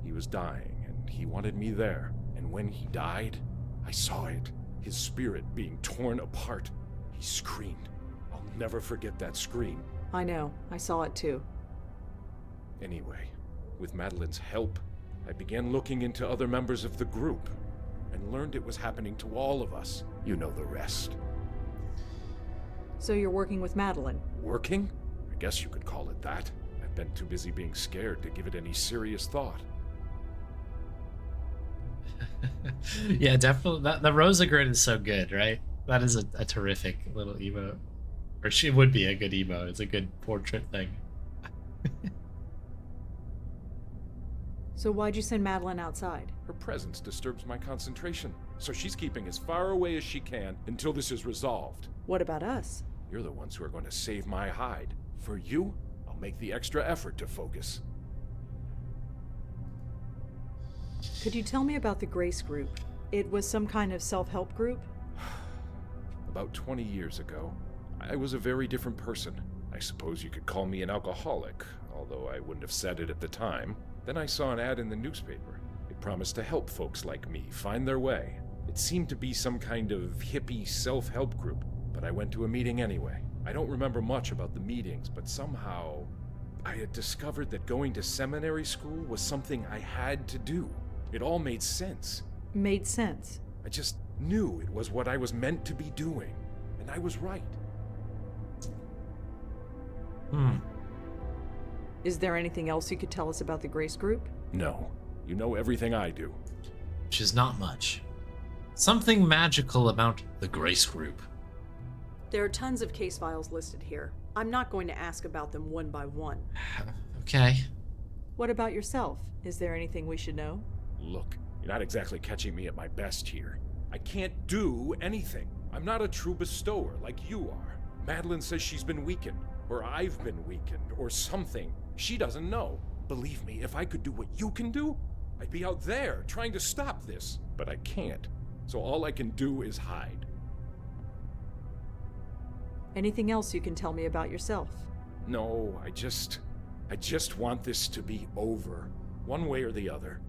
Speaker 9: He was dying, and he wanted me there. And when he died, I saw it. His spirit being torn apart. He screamed. I'll never forget that scream.
Speaker 2: I know. I saw it too.
Speaker 9: Anyway, with Madeline's help, I began looking into other members of the group and learned it was happening to all of us. You know the rest.
Speaker 2: So you're working with Madeline?
Speaker 9: Working? I guess you could call it that. I've been too busy being scared to give it any serious thought.
Speaker 1: Yeah, definitely. The Rosa grin is so good, right? That is a terrific little emote. Or she would be a good emote. It's a good portrait thing.
Speaker 2: So why'd you send Madeline outside?
Speaker 9: Her presence disturbs my concentration, so she's keeping as far away as she can until this is resolved.
Speaker 2: What about us?
Speaker 9: You're the ones who are going to save my hide. For you, I'll make the extra effort to focus.
Speaker 2: Could you tell me about the Grace Group? It was some kind of self-help group?
Speaker 9: About 20 years ago, I was a very different person. I suppose you could call me an alcoholic, although I wouldn't have said it at the time. Then I saw an ad in the newspaper. It promised to help folks like me find their way. It seemed to be some kind of hippie self-help group, but I went to a meeting anyway. I don't remember much about the meetings, but somehow I had discovered that going to seminary school was something I had to do. It all made sense.
Speaker 2: Made sense?
Speaker 9: I just knew it was what I was meant to be doing, and I was right.
Speaker 2: Is there anything else you could tell us about the Grace Group?
Speaker 9: No. You know everything I do.
Speaker 1: Which is not much. Something magical about the Grace Group.
Speaker 2: There are tons of case files listed here. I'm not going to ask about them one by one.
Speaker 1: Okay.
Speaker 2: What about yourself? Is there anything we should know?
Speaker 9: Look, you're not exactly catching me at my best here. I can't do anything. I'm not a true bestower like you are. Madeline says she's been weakened, or I've been weakened, or something. She doesn't know. Believe me, if I could do what you can do, I'd be out there trying to stop this. But I can't. So all I can do is hide.
Speaker 2: Anything else you can tell me about yourself?
Speaker 9: No, I just want this to be over. One way or the other.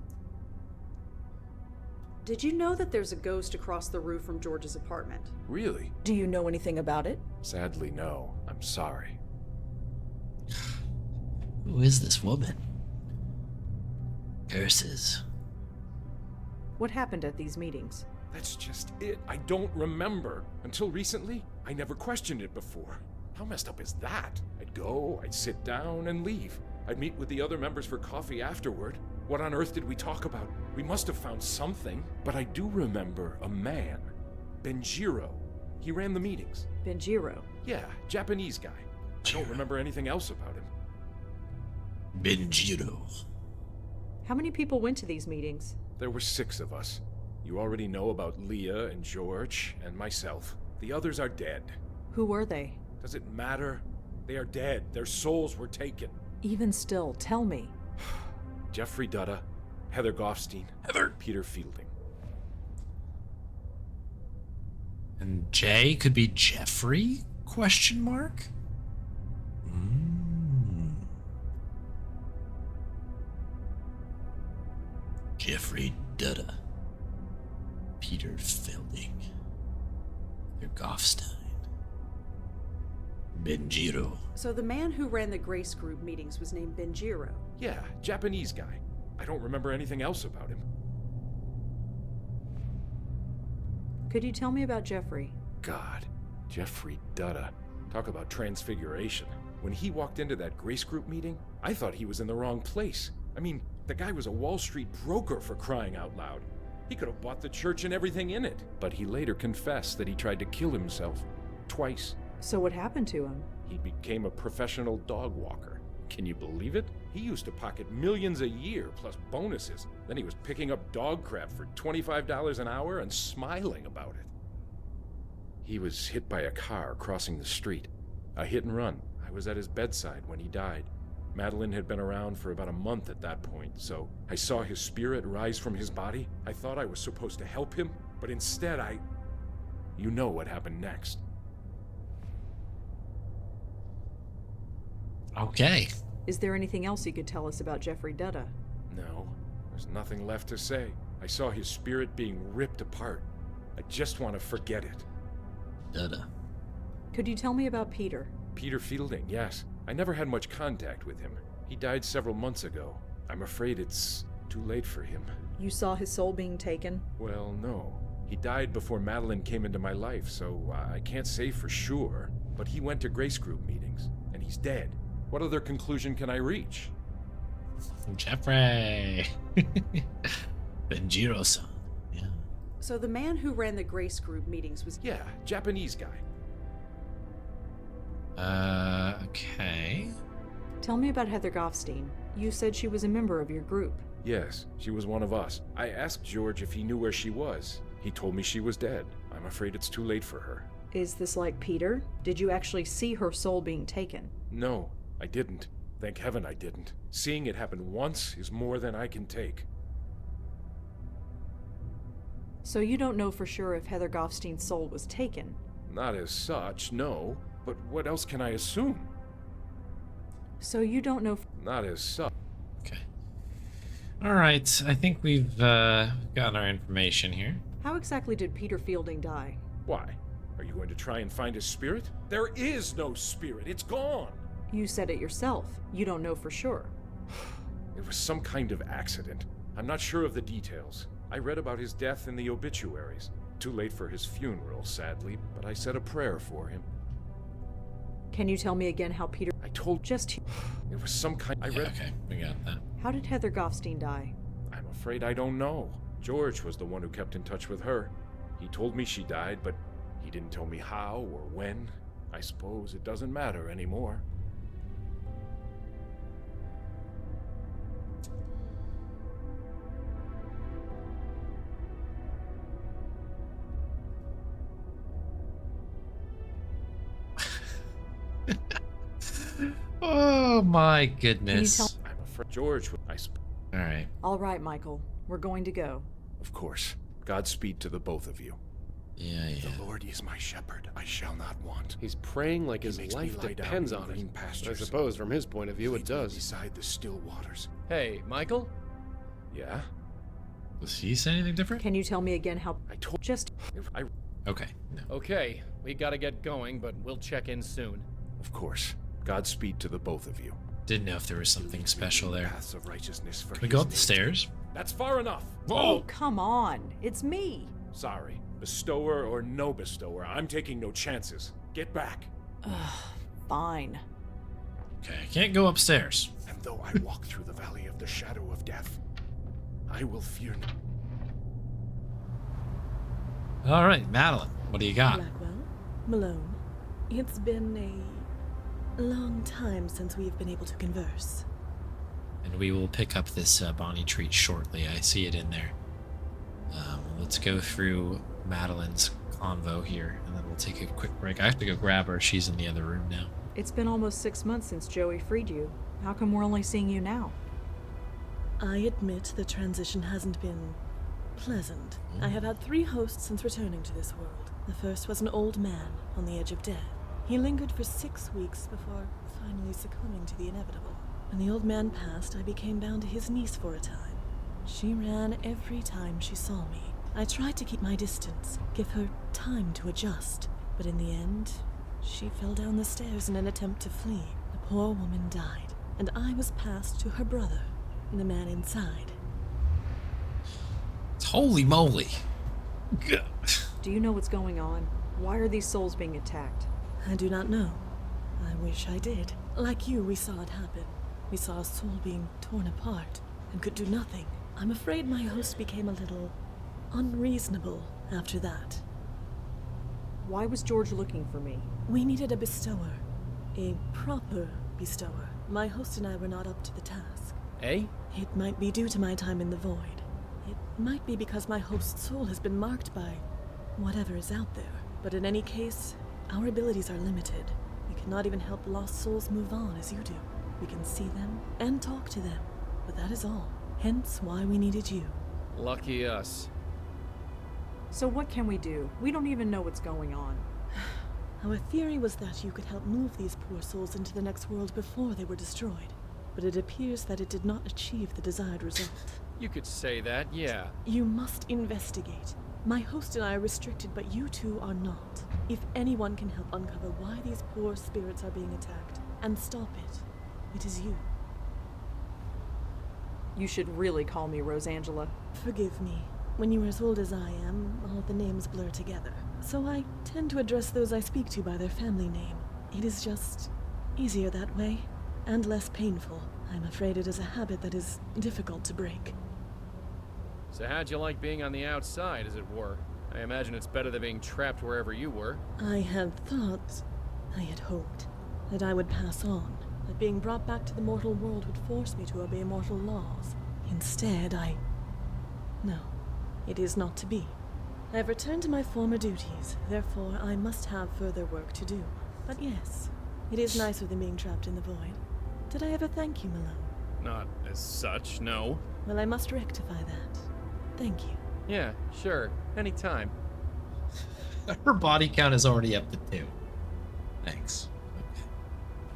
Speaker 2: Did you know that there's a ghost across the roof from George's apartment?
Speaker 9: Really?
Speaker 3: Do you know anything about it?
Speaker 9: Sadly, no. I'm sorry.
Speaker 1: Who is this woman? Curses.
Speaker 2: What happened at these meetings?
Speaker 9: That's just it. I don't remember. Until recently, I never questioned it before. How messed up is that? I'd go, I'd sit down and leave. I'd meet with the other members for coffee afterward. What on earth did we talk about? We must have found something. But I do remember a man. Benjiro. He ran the meetings.
Speaker 2: Benjiro?
Speaker 9: Yeah, Japanese guy. I don't remember anything else about him.
Speaker 1: Benjiro.
Speaker 2: How many people went to these meetings?
Speaker 9: There were 6 of us. You already know about Leah and George and myself. The others are dead.
Speaker 2: Who were they?
Speaker 9: Does it matter? They are dead. Their souls were taken.
Speaker 2: Even still, tell me.
Speaker 9: Jeffrey Dutta, Heather Goffstein, Peter Fielding.
Speaker 1: And Jay could be Jeffrey? Question mark? Jeffrey Dutta. Peter Fielding. Heather Goffstein. Benjiro.
Speaker 2: So the man who ran the Grace Group meetings was named Benjiro?
Speaker 9: Yeah, Japanese guy. I don't remember anything else about him.
Speaker 2: Could you tell me about Jeffrey?
Speaker 9: God, Jeffrey Dutta. Talk about transfiguration. When he walked into that Grace Group meeting, I thought he was in the wrong place. I mean, the guy was a Wall Street broker, for crying out loud. He could have bought the church and everything in it. But he later confessed that he tried to kill himself. Twice.
Speaker 2: So what happened to him?
Speaker 9: He became a professional dog walker. Can you believe it? He used to pocket millions a year, plus bonuses. Then he was picking up dog crap for $25 an hour and smiling about it. He was hit by a car crossing the street. A hit and run. was at his bedside when he died. Madeline had been around for about a month at that point, so I saw his spirit rise from his body. I thought I was supposed to help him, but instead You know what happened next.
Speaker 1: Okay.
Speaker 2: Is there anything else you could tell us about Jeffrey Dutta?
Speaker 9: No, there's nothing left to say. I saw his spirit being ripped apart. I just want to forget it.
Speaker 1: Dutta.
Speaker 2: Could you tell me about Peter?
Speaker 9: Peter Fielding, yes. I never had much contact with him. He died several months ago. I'm afraid it's too late for him.
Speaker 2: You saw his soul being taken?
Speaker 9: Well, no. He died before Madeline came into my life, so I can't say for sure. But he went to Grace Group meetings, and he's dead. What other conclusion can I reach?
Speaker 1: Jeffrey. Benjiro-san. Yeah.
Speaker 2: So the man who ran the Grace Group meetings was...
Speaker 9: Yeah, Japanese guy.
Speaker 1: Okay.
Speaker 2: Tell me about Heather Goffstein. You said she was a member of your group.
Speaker 9: Yes, she was one of us. I asked George if he knew where she was. He told me she was dead. I'm afraid it's too late for her.
Speaker 2: Is this like Peter? Did you actually see her soul being taken?
Speaker 9: No, I didn't. Thank heaven I didn't. Seeing it happen once is more than I can take.
Speaker 2: So you don't know for sure if Heather Goffstein's soul was taken?
Speaker 9: Not as such, no. But what else can I assume?
Speaker 2: So you don't know...
Speaker 9: Not as such.
Speaker 1: Okay. Alright, I think we've got our information here.
Speaker 2: How exactly did Peter Fielding die?
Speaker 9: Why? Are you going to try and find his spirit? There is no spirit. It's gone.
Speaker 2: You said it yourself. You don't know for sure.
Speaker 9: It was some kind of accident. I'm not sure of the details. I read about his death in the obituaries. Too late for his funeral, sadly, but I said a prayer for him.
Speaker 2: Can you tell me again how Peter...
Speaker 9: I told...
Speaker 2: Just...
Speaker 9: It was some kind... I read...
Speaker 1: Okay, we got that.
Speaker 2: How did Heather Goffstein die?
Speaker 9: I'm afraid I don't know. George was the one who kept in touch with her. He told me she died, but he didn't tell me how or when. I suppose it doesn't matter anymore.
Speaker 1: Oh my goodness.
Speaker 9: I'm afraid George would...
Speaker 1: Alright.
Speaker 2: All right, Michael. We're going to go.
Speaker 9: Of course. Godspeed to the both of you.
Speaker 1: Yeah.
Speaker 9: The Lord is my shepherd. I shall not want.
Speaker 4: He's praying like his
Speaker 9: makes me
Speaker 4: life
Speaker 9: lie down
Speaker 4: depends
Speaker 9: in
Speaker 4: on
Speaker 9: green
Speaker 4: it.
Speaker 9: pastures.
Speaker 4: I suppose from his point of view it
Speaker 9: Leads me
Speaker 4: does.
Speaker 9: beside the still waters.
Speaker 4: Hey, Michael?
Speaker 9: Yeah?
Speaker 1: Does he say anything different?
Speaker 2: Can you tell me again how...
Speaker 9: I told...
Speaker 2: Just...
Speaker 1: Okay. No.
Speaker 4: Okay, we gotta get going, but we'll check in soon.
Speaker 9: Of course. Godspeed to the both of you.
Speaker 1: Didn't know if there was something special there.
Speaker 9: Paths of righteousness for
Speaker 1: Can we
Speaker 9: his
Speaker 1: go up the
Speaker 9: name.
Speaker 1: stairs?
Speaker 9: That's far enough.
Speaker 2: Oh, come on. It's me.
Speaker 9: Sorry. Bestower or no bestower, I'm taking no chances. Get back.
Speaker 2: Fine.
Speaker 1: Okay, I can't go upstairs.
Speaker 9: And though I walk through the valley of the shadow of death, I will fear no...
Speaker 1: Alright, Madeline, what do you got?
Speaker 10: Blackwell, Malone, it's been a long time since we've been able to converse.
Speaker 1: And we will pick up this Bonnie treat shortly. I see it in there. Let's go through Madeline's convo here, and then we'll take a quick break. I have to go grab her. She's in the other room now.
Speaker 2: It's been almost 6 months since Joey freed you. How come we're only seeing you now?
Speaker 10: I admit the transition hasn't been pleasant. I have had 3 hosts since returning to this world. The first was an old man on the edge of death. He lingered for 6 weeks before finally succumbing to the inevitable. When the old man passed, I became bound to his niece for a time. She ran every time she saw me. I tried to keep my distance, give her time to adjust, but in the end, she fell down the stairs in an attempt to flee. The poor woman died, and I was passed to her brother, the man inside.
Speaker 1: Holy moly.
Speaker 2: Do you know what's going on? Why are these souls being attacked?
Speaker 10: I do not know. I wish I did. Like you, we saw it happen. We saw a soul being torn apart and could do nothing. I'm afraid my host became a little unreasonable after that.
Speaker 2: Why was George looking for me?
Speaker 10: We needed a bestower. A proper bestower. My host and I were not up to the task.
Speaker 4: Eh?
Speaker 10: It might be due to my time in the void. It might be because my host's soul has been marked by whatever is out there. But in any case, our abilities are limited. We cannot even help lost souls move on as you do. We can see them and talk to them, but that is all. Hence why we needed you.
Speaker 4: Lucky us.
Speaker 2: So what can we do? We don't even know what's going on.
Speaker 10: Our theory was that you could help move these poor souls into the next world before they were destroyed, but it appears that it did not achieve the desired result.
Speaker 4: You could say that, yeah.
Speaker 10: You must investigate. My host and I are restricted, but you two are not. If anyone can help uncover why these poor spirits are being attacked and stop it, it is you.
Speaker 2: You should really call me Rosangela.
Speaker 10: Forgive me. When you are as old as I am, all the names blur together. So I tend to address those I speak to by their family name. It is just easier that way, and less painful. I'm afraid it is a habit that is difficult to break.
Speaker 4: So how'd you like being on the outside, as it were? I imagine it's better than being trapped wherever you were.
Speaker 10: I had hoped, that I would pass on, that being brought back to the mortal world would force me to obey mortal laws. Instead, No, it is not to be. I have returned to my former duties, therefore I must have further work to do. But yes, it is nicer than being trapped in the void. Did I ever thank you, Malone?
Speaker 4: Not as such, no.
Speaker 10: Well, I must rectify that. Thank you.
Speaker 4: Yeah, sure. Anytime.
Speaker 1: Her body count is already up to 2. Thanks.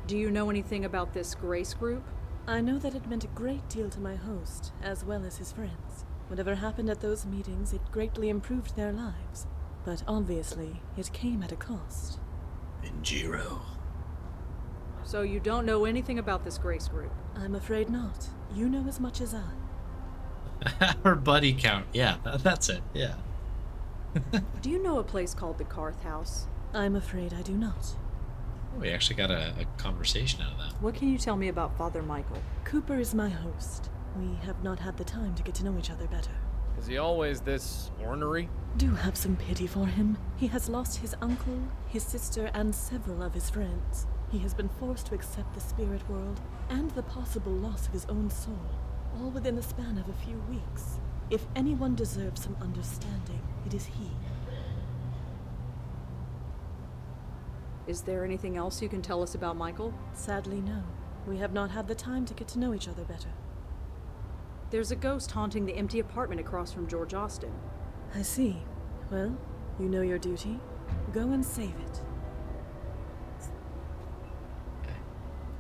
Speaker 2: Do you know anything about this Grace group?
Speaker 10: I know that it meant a great deal to my host, as well as his friends. Whatever happened at those meetings, it greatly improved their lives. But obviously, it came at a cost.
Speaker 1: Benjiro.
Speaker 2: So you don't know anything about this Grace group?
Speaker 10: I'm afraid not. You know as much as I.
Speaker 1: Her buddy count. Yeah, that's it. Yeah.
Speaker 2: Do you know a place called the Karth House?
Speaker 10: I'm afraid I do not.
Speaker 1: We actually got a conversation out of that.
Speaker 2: What can you tell me about Father Michael?
Speaker 10: Cooper is my host. We have not had the time to get to know each other better.
Speaker 4: Is he always this ornery?
Speaker 10: Do have some pity for him. He has lost his uncle, his sister, and several of his friends. He has been forced to accept the spirit world and the possible loss of his own soul, all within the span of a few weeks. If anyone deserves some understanding, it is he.
Speaker 2: Is there anything else you can tell us about Michael?
Speaker 10: Sadly, no. We have not had the time to get to know each other better.
Speaker 2: There's a ghost haunting the empty apartment across from George Austin.
Speaker 10: I see. Well, you know your duty. Go and save it.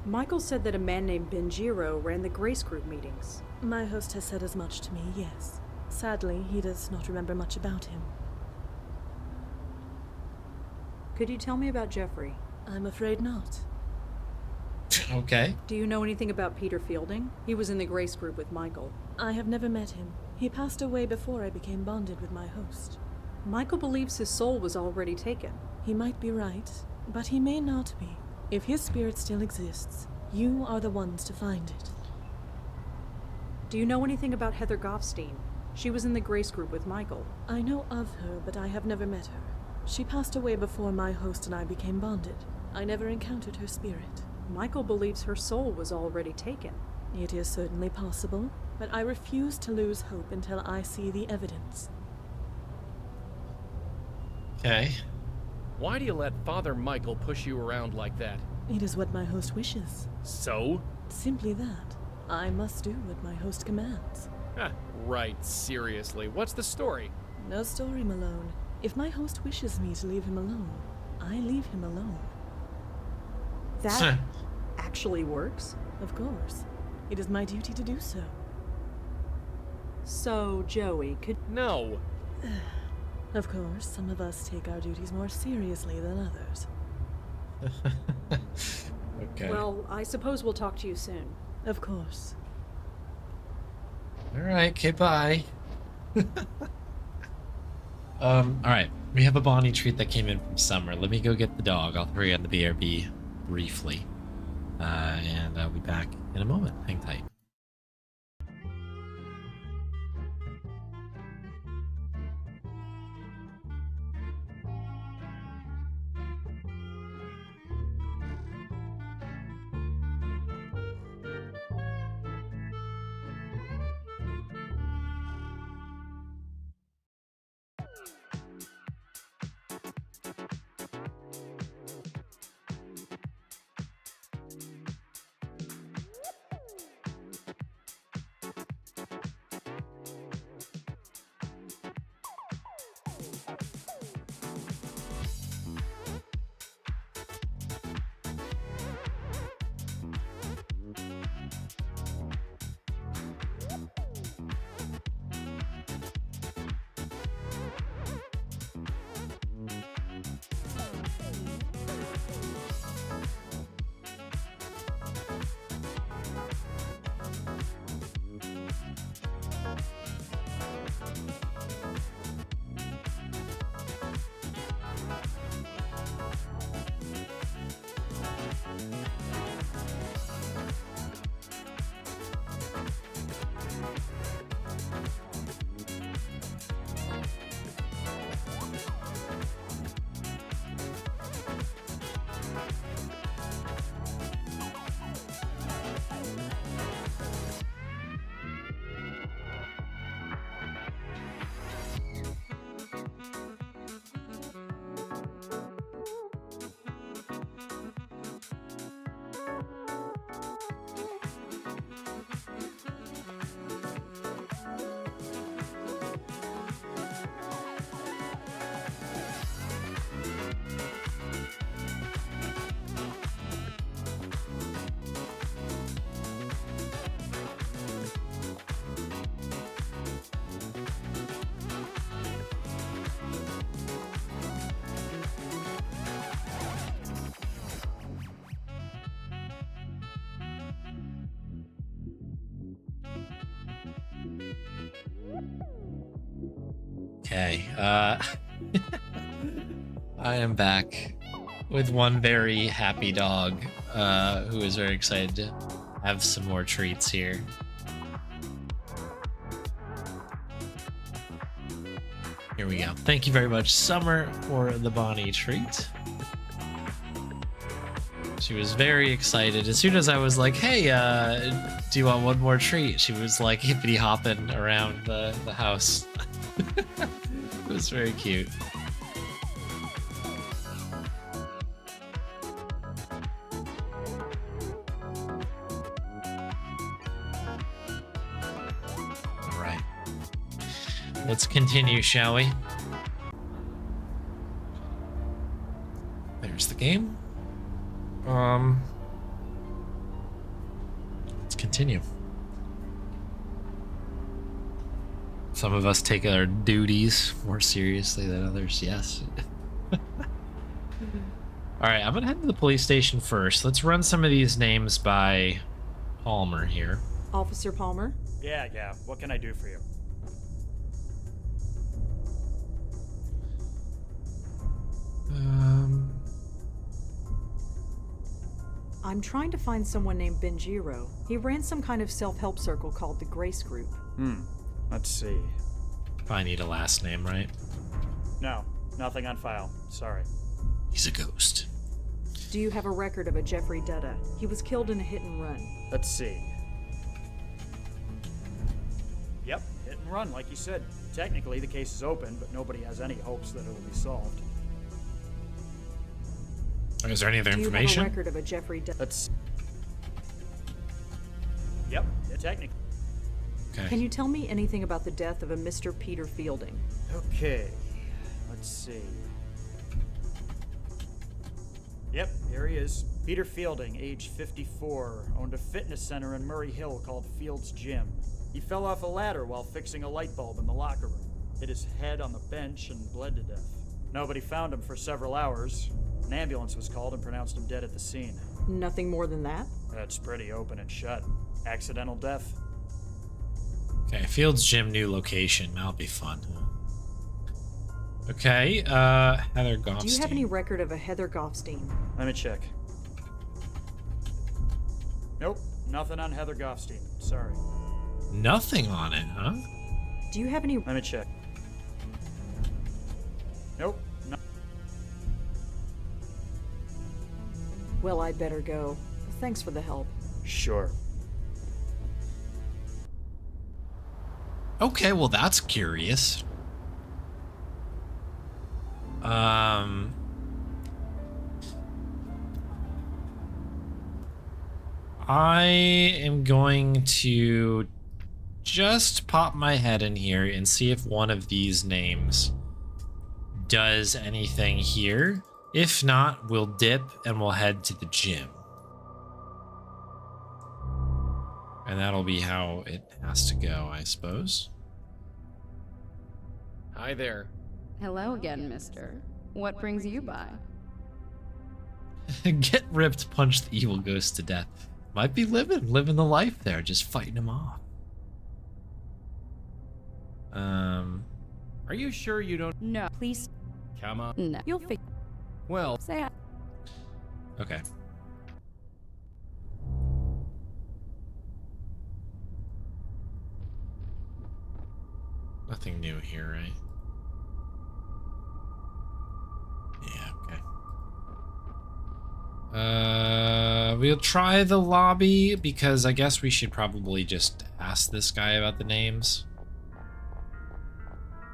Speaker 2: Michael said that a man named Benjiro ran the Grace Group meetings.
Speaker 10: My host has said as much to me, yes. Sadly, he does not remember much about him.
Speaker 2: Could you tell me about Jeffrey?
Speaker 10: I'm afraid not.
Speaker 1: Okay.
Speaker 2: Do you know anything about Peter Fielding? He was in the Grace Group with Michael.
Speaker 10: I have never met him. He passed away before I became bonded with my host.
Speaker 2: Michael believes his soul was already taken.
Speaker 10: He might be right, but he may not be. If his spirit still exists, you are the ones to find it.
Speaker 2: Do you know anything about Heather Goffstein? She was in the Grace Group with Michael.
Speaker 10: I know of her, but I have never met her. She passed away before my host and I became bonded. I never encountered her spirit.
Speaker 2: Michael believes her soul was already taken.
Speaker 10: It is certainly possible, but I refuse to lose hope until I see the evidence.
Speaker 1: Okay.
Speaker 4: Why do you let Father Michael push you around like that?
Speaker 10: It is what my host wishes.
Speaker 4: So?
Speaker 10: Simply that. I must do what my host commands.
Speaker 4: Right, seriously. What's the story?
Speaker 10: No story, Malone. If my host wishes me to leave him alone, I leave him alone.
Speaker 2: That actually works?
Speaker 10: Of course. It is my duty to do so.
Speaker 2: So, Joey, could...
Speaker 4: No.
Speaker 10: Of course, some of us take our duties more seriously than others.
Speaker 1: Okay.
Speaker 2: Well, I suppose we'll talk to you soon.
Speaker 10: Of course.
Speaker 1: Alright, okay, bye. Alright. We have a Bonnie treat that came in from Summer. Let me go get the dog. I'll throw you on the BRB briefly. And I'll be back in a moment. Hang tight. Okay, I am back with one very happy dog who is very excited to have some more treats here. Here we go. Thank you very much, Summer, for the Bonnie treat. She was very excited. As soon as I was like, hey, do you want one more treat? She was like hippity hopping around the house. It was very cute. All right. Let's continue, shall we? There's the game. Let's continue. Some of us take our duties more seriously than others, yes. All right, I'm gonna head to the police station first. Let's run some of these names by Palmer here.
Speaker 2: Officer Palmer?
Speaker 5: Yeah, what can I do for you?
Speaker 2: I'm trying to find someone named Benjiro. He ran some kind of self-help circle called the Grace Group.
Speaker 5: Let's see.
Speaker 1: I need a last name, right?
Speaker 5: No, nothing on file. Sorry.
Speaker 1: He's a ghost.
Speaker 2: Do you have a record of a Jeffrey Dutta? He was killed in a hit and run.
Speaker 5: Let's see. Yep, hit and run, like you said. Technically, the case is open, but nobody has any hopes that it will be solved.
Speaker 1: Is there any other information?
Speaker 2: Do you have a record of a Jeffrey Dutta?
Speaker 5: Let's... Yep, technically.
Speaker 1: Okay.
Speaker 2: Can you tell me anything about the death of a Mr. Peter Fielding?
Speaker 5: Okay, let's see. Yep, here he is. Peter Fielding, age 54, owned a fitness center in Murray Hill called Field's Gym. He fell off a ladder while fixing a light bulb in the locker room, hit his head on the bench, and bled to death. Nobody found him for several hours. An ambulance was called and pronounced him dead at the scene.
Speaker 2: Nothing more than that?
Speaker 5: That's pretty open and shut. Accidental death.
Speaker 1: Okay, Field's Gym, new location. That'll be fun. Okay, Heather Goffstein.
Speaker 2: Do you have any record of a Heather Goffstein?
Speaker 5: Let me check. Nope, nothing on Heather Goffstein. Sorry.
Speaker 1: Nothing on it, huh?
Speaker 2: Do you have any...
Speaker 5: Let me check. Nope. No.
Speaker 2: Well, I'd better go. Thanks for the help.
Speaker 5: Sure.
Speaker 1: Okay, well that's curious. I am going to just pop my head in here and see if one of these names does anything here. If not, we'll dip and we'll head to the gym. And that'll be how it has to go, I suppose.
Speaker 4: Hi there.
Speaker 8: Hello again, mister. What brings you by?
Speaker 1: Get ripped, punch the evil ghost to death. Might be living the life there, just fighting him off.
Speaker 4: Are you sure you don't...
Speaker 8: No, please.
Speaker 4: Come on.
Speaker 8: No. You'll fix.
Speaker 4: Well...
Speaker 8: Say hi.
Speaker 1: Okay. Nothing new here, right? Yeah, okay. We'll try the lobby because I guess we should probably just ask this guy about the names.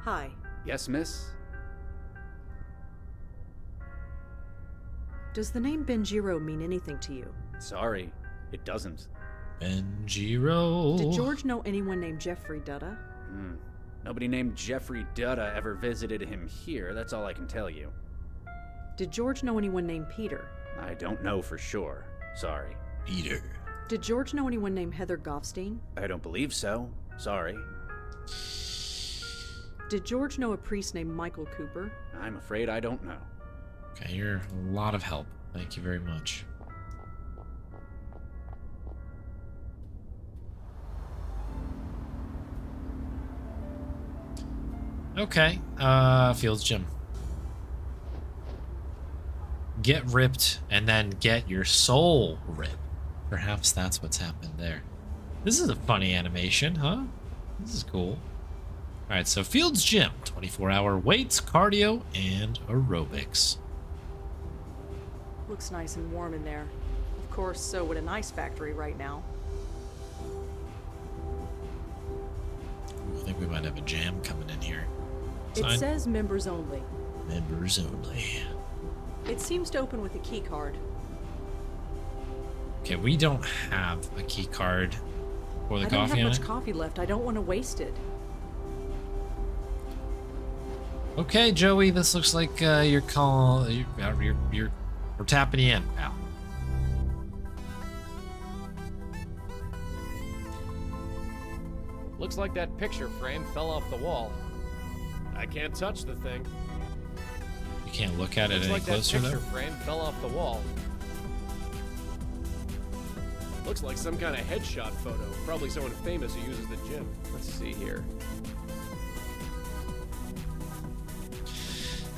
Speaker 2: Hi.
Speaker 6: Yes, miss?
Speaker 2: Does the name Benjiro mean anything to you?
Speaker 6: Sorry, it doesn't.
Speaker 1: Benjiro.
Speaker 2: Did George know anyone named Jeffrey Dutta?
Speaker 6: Nobody named Jeffrey Dutta ever visited him here, that's all I can tell you.
Speaker 2: Did George know anyone named Peter?
Speaker 6: I don't know for sure. Sorry.
Speaker 1: Peter.
Speaker 2: Did George know anyone named Heather Goffstein?
Speaker 6: I don't believe so. Sorry.
Speaker 2: Did George know a priest named Michael Cooper?
Speaker 6: I'm afraid I don't know.
Speaker 1: Okay, you're a lot of help. Thank you very much. Okay, Fields Gym. Get ripped and then get your soul ripped. Perhaps that's what's happened there. This is a funny animation, huh? This is cool. Alright, so Fields Gym. 24-hour weights, cardio, and aerobics.
Speaker 2: Looks nice and warm in there. Of course, so would an ice factory right now.
Speaker 1: Ooh, I think we might have a jam coming in here.
Speaker 2: It says members only.
Speaker 1: Members only.
Speaker 2: It seems to open with a key card.
Speaker 1: Okay, we don't have a key card for the
Speaker 2: I
Speaker 1: coffee
Speaker 2: don't
Speaker 1: on
Speaker 2: have much
Speaker 1: it.
Speaker 2: coffee left. I don't want to waste it.
Speaker 1: Okay, Joey, this looks like we're tapping you in, pal.
Speaker 4: Looks like that picture frame fell off the wall. I can't touch the thing.
Speaker 1: You can't look at it any closer,
Speaker 4: that
Speaker 1: though?
Speaker 4: picture frame fell off the wall. Looks like some kind of headshot photo. Probably someone famous who uses the gym. Let's see here.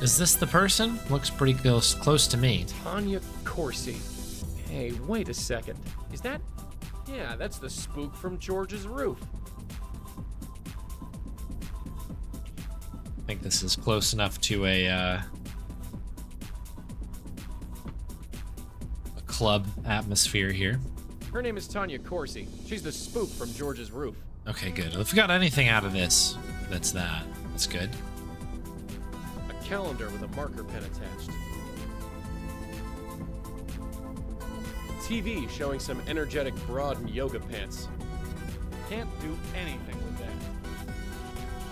Speaker 1: Is this the person? Looks pretty close to me.
Speaker 4: Tanya Corsi. Hey, wait a second. Is that... Yeah, that's the spook from George's roof.
Speaker 1: I think this is close enough to a club atmosphere here.
Speaker 4: Her name is Tanya Corsi. She's the spook from George's roof.
Speaker 1: Okay, good. If we got anything out of this, that's good.
Speaker 4: A calendar with a marker pen attached. TV showing some energetic broad in yoga pants. Can't do anything with that.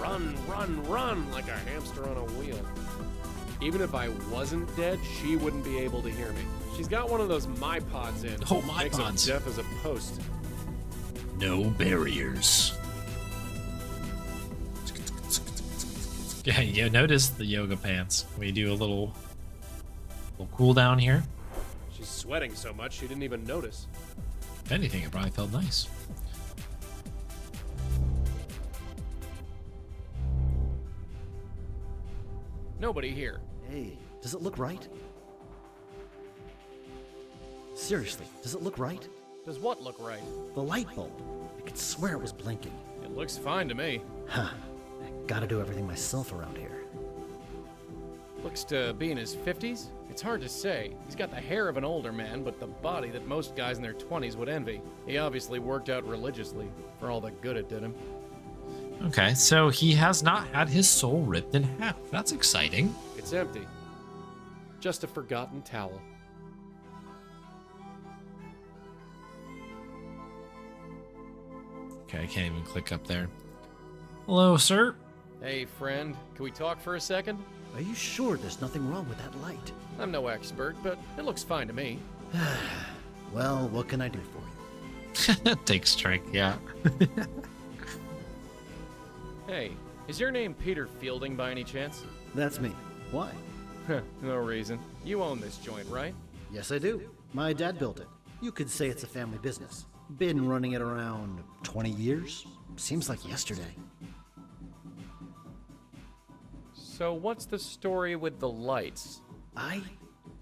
Speaker 4: Run, run, run like a hamster on a wheel. Even if I wasn't dead, she wouldn't be able to hear me. She's got one of those MyPods in.
Speaker 1: Oh,
Speaker 4: Makes her
Speaker 1: MyPods.
Speaker 4: deaf as a post.
Speaker 1: No barriers. Yeah, you notice the yoga pants. We do a little cool down here.
Speaker 4: She's sweating so much she didn't even notice.
Speaker 1: If anything, it probably felt nice.
Speaker 4: Nobody here.
Speaker 11: Hey, does it look right? Seriously, does it look right?
Speaker 4: Does what look right?
Speaker 11: The light bulb. I could swear it was blinking.
Speaker 4: It looks fine to me.
Speaker 11: Huh. I gotta do everything myself around here.
Speaker 4: Looks to be in his 50s? It's hard to say. He's got the hair of an older man, but the body that most guys in their 20s would envy. He obviously worked out religiously, for all the good it did him.
Speaker 1: Okay, so he has not had his soul ripped in half. That's exciting.
Speaker 4: It's empty. Just a forgotten towel.
Speaker 1: Okay, I can't even click up there. Hello, sir.
Speaker 4: Hey, friend. Can we talk for a second?
Speaker 11: Are you sure there's nothing wrong with that light?
Speaker 4: I'm no expert, but it looks fine to me.
Speaker 11: Well, what can I do for you?
Speaker 1: Take strike, yeah.
Speaker 4: Hey, is your name Peter Fielding by any chance?
Speaker 11: That's me. Why?
Speaker 4: No reason. You own this joint, right?
Speaker 11: Yes, I do. My dad built it. You could say it's a family business. Been running it around 20 years? Seems like yesterday.
Speaker 4: So what's the story with the lights?
Speaker 11: I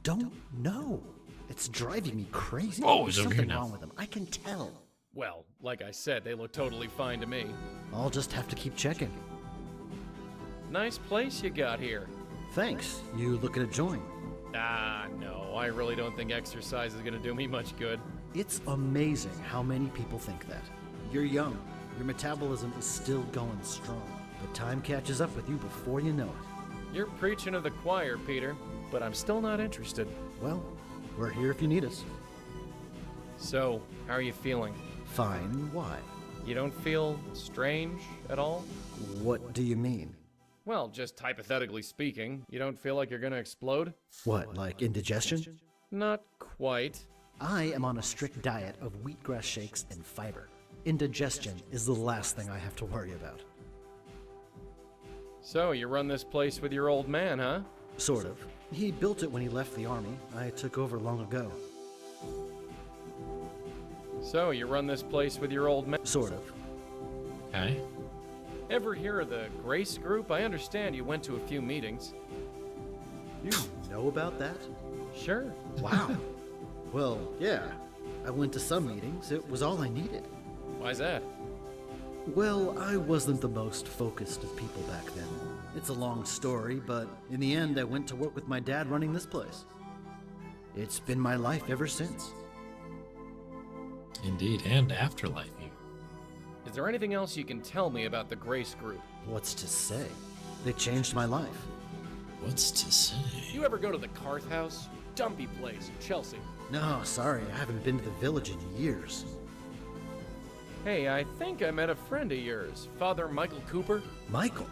Speaker 11: don't know. It's driving me crazy.
Speaker 1: Oh,
Speaker 11: There's
Speaker 1: he's over here
Speaker 11: something
Speaker 1: now.
Speaker 11: wrong with them. I can tell.
Speaker 4: Well, like I said, they look totally fine to me.
Speaker 11: I'll just have to keep checking.
Speaker 4: Nice place you got here.
Speaker 11: Thanks. You looking to join?
Speaker 4: Ah, no, I really don't think exercise is gonna do me much good.
Speaker 11: It's amazing how many people think that. You're young. Your metabolism is still going strong. But time catches up with you before you know it.
Speaker 4: You're preaching to the choir, Peter, but I'm still not interested.
Speaker 11: Well, we're here if you need us.
Speaker 4: So, how are you feeling?
Speaker 11: Fine. Why?
Speaker 4: You don't feel strange at all?
Speaker 11: What do you mean?
Speaker 4: Well, just hypothetically speaking, you don't feel like you're gonna explode?
Speaker 11: What, like indigestion?
Speaker 4: Not quite.
Speaker 11: I am on a strict diet of wheatgrass shakes and fiber. Indigestion is the last thing I have to worry about.
Speaker 4: So, you run this place with your old man, huh?
Speaker 11: Sort of. He built it when he left the army. I took over long ago.
Speaker 4: So, you run this place with your old man?
Speaker 11: Sort of.
Speaker 1: Okay.
Speaker 4: Ever hear of the Grace Group? I understand you went to a few meetings.
Speaker 11: You know about that?
Speaker 4: Sure.
Speaker 11: Wow. Well, yeah. I went to some meetings. It was all I needed.
Speaker 4: Why's that?
Speaker 11: Well, I wasn't the most focused of people back then. It's a long story, but in the end, I went to work with my dad running this place. It's been my life ever since.
Speaker 1: Indeed, and afterlife.
Speaker 4: Is there anything else you can tell me about the Grace Group?
Speaker 11: What's to say? They changed my life.
Speaker 1: What's to say?
Speaker 4: You ever go to the Carth House? Dumpy place in Chelsea.
Speaker 11: No, sorry, I haven't been to the village in years.
Speaker 4: Hey, I think I met a friend of yours, Father Michael Cooper.
Speaker 11: Michael?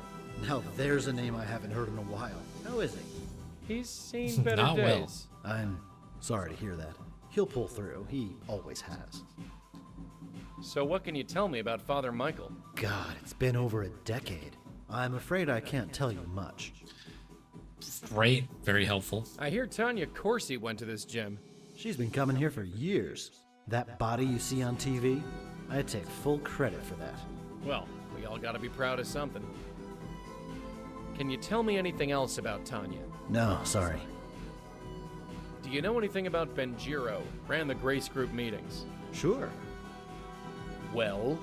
Speaker 11: Now there's a name I haven't heard in a while. How is he?
Speaker 4: He's seen better
Speaker 1: Not well.
Speaker 4: days.
Speaker 11: I'm sorry to hear that. He'll pull through. He always has.
Speaker 4: So what can you tell me about Father Michael?
Speaker 11: God, it's been over a decade. I'm afraid I can't tell you much.
Speaker 1: Great, very helpful.
Speaker 4: I hear Tanya Corsi went to this gym.
Speaker 11: She's been coming here for years. That body you see on TV, I take full credit for that.
Speaker 4: Well, we all gotta be proud of something. Can you tell me anything else about Tanya?
Speaker 11: No, sorry.
Speaker 4: Do you know anything about Benjiro? Ran the Grace Group meetings.
Speaker 11: Sure.
Speaker 4: Well?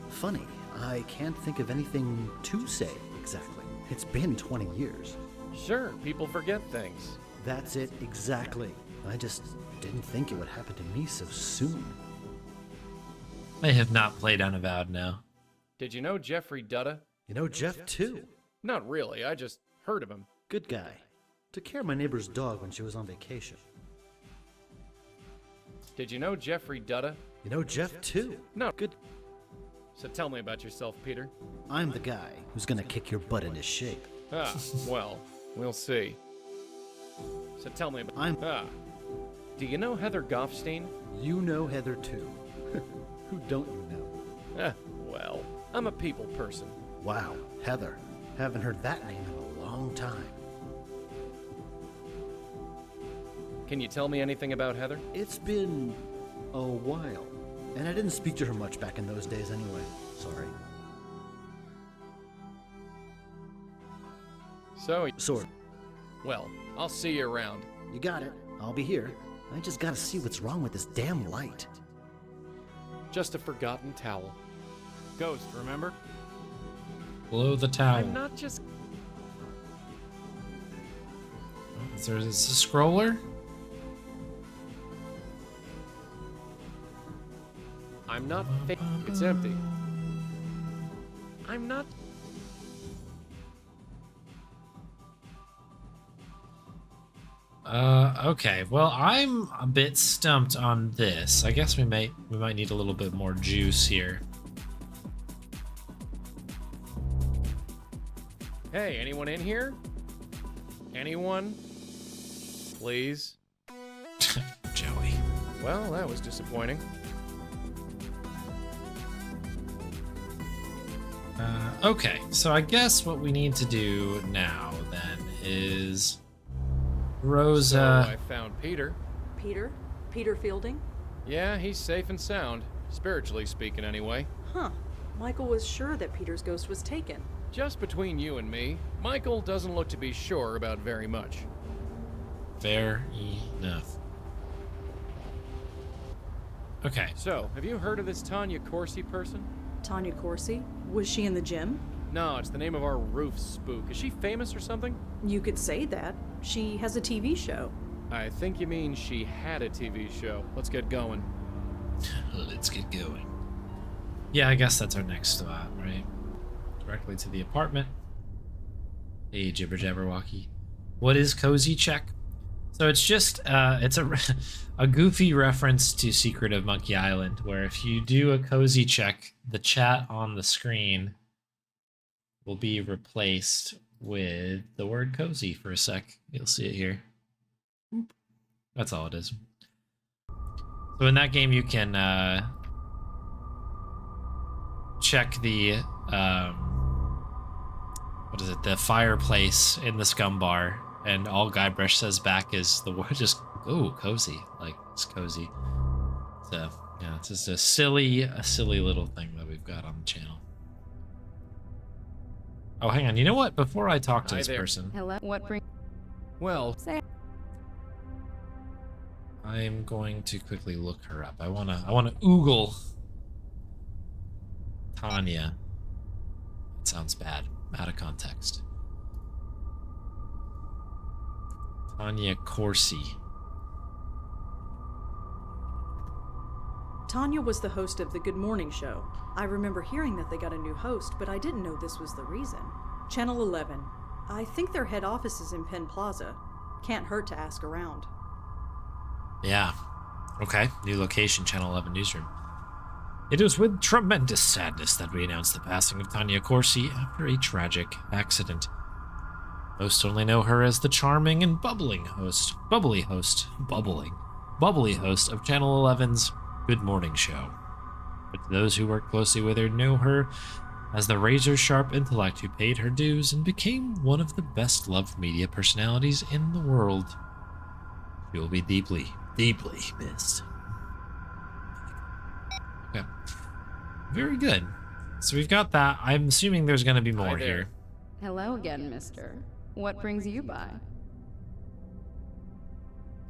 Speaker 11: Funny. I can't think of anything to say exactly. It's been 20 years.
Speaker 4: Sure, people forget things.
Speaker 11: That's it exactly. I just didn't think it would happen to me so soon.
Speaker 1: I have not played Unavowed now.
Speaker 4: Did you know Jeffrey Dutta?
Speaker 11: You know Jeff too.
Speaker 4: Not really, I just heard of him.
Speaker 11: Good guy. Took care of my neighbor's dog when she was on vacation.
Speaker 4: Did you know Jeffrey Dutta?
Speaker 11: You know Jeff too.
Speaker 4: No.
Speaker 11: Good.
Speaker 4: So tell me about yourself, Peter.
Speaker 11: I'm the guy who's gonna kick your butt into shape.
Speaker 4: Ah, well, we'll see. So tell me about... Do you know Heather Goffstein?
Speaker 11: You know Heather too. Who don't you know?
Speaker 4: Well, I'm a people person.
Speaker 11: Wow, Heather. Haven't heard that name in a long time.
Speaker 4: Can you tell me anything about Heather?
Speaker 11: It's been a while. And I didn't speak to her much back in those days anyway. Sorry.
Speaker 4: So...
Speaker 11: Sort of.
Speaker 4: Well, I'll see you around.
Speaker 11: You got it. I'll be here. I just gotta see what's wrong with this damn light.
Speaker 4: Just a forgotten towel. Ghost, remember?
Speaker 1: Blow the towel.
Speaker 4: I'm not just...
Speaker 1: Is there a scroller?
Speaker 4: I'm not fake. It's empty. I'm not...
Speaker 1: Okay. Well, I'm a bit stumped on this. I guess we might need a little bit more juice here.
Speaker 4: Hey, anyone in here? Anyone? Please?
Speaker 1: Joey.
Speaker 4: Well, that was disappointing.
Speaker 1: Okay, so I guess what we need to do now then is Rosa.
Speaker 4: So I found Peter.
Speaker 2: Peter? Peter Fielding?
Speaker 4: Yeah, he's safe and sound, spiritually speaking anyway.
Speaker 2: Huh. Michael was sure that Peter's ghost was taken.
Speaker 4: Just between you and me, Michael doesn't look to be sure about very much.
Speaker 1: Fair enough. Okay.
Speaker 4: So, have you heard of this Tanya Corsi person?
Speaker 2: Tanya Corsi? Was she in the gym?
Speaker 4: No, it's the name of our roof spook. Is she famous or something?
Speaker 2: You could say that. She has a TV show.
Speaker 4: I think you mean she had a TV show. Let's get going.
Speaker 1: Let's get going. Yeah, I guess that's our next spot, right? Directly to the apartment. Hey, Jibber Jabberwocky. What is Cozy Check? So it's just, it's a goofy reference to Secret of Monkey Island, where if you do a Cozy Check, the chat on the screen will be replaced with the word cozy for a sec. You'll see it here. That's all it is. So in that game, you can check the, what is it, the fireplace in the scum bar, and all Guybrush says back is the word just, ooh, cozy. Like, it's cozy. So, yeah, it's just a silly little thing that we've got on the channel. Oh, hang on. You know what? Before I talk to
Speaker 4: Hi
Speaker 1: this
Speaker 4: there.
Speaker 1: person,
Speaker 8: Hello? What brings...
Speaker 4: Well,
Speaker 8: Say...
Speaker 1: I'm going to quickly look her up. I wanna oogle Tanya. It sounds bad. Out of context. Tanya Corsi.
Speaker 2: Tanya was the host of the Good Morning Show. I remember hearing that they got a new host, but I didn't know this was the reason. Channel 11. I think their head office is in Penn Plaza. Can't hurt to ask around.
Speaker 1: Yeah. Okay. New location, Channel 11 newsroom. It was with tremendous sadness that we announced the passing of Tanya Corsi after a tragic accident. Most only know her as the charming and bubbly host of Channel 11's Good Morning Show. But those who work closely with her know her as the razor-sharp intellect who paid her dues and became one of the best-loved media personalities in the world. She will be deeply, deeply missed. Okay. Very good. So we've got that. I'm assuming there's going to be more here.
Speaker 8: Hello again, mister. What brings you by?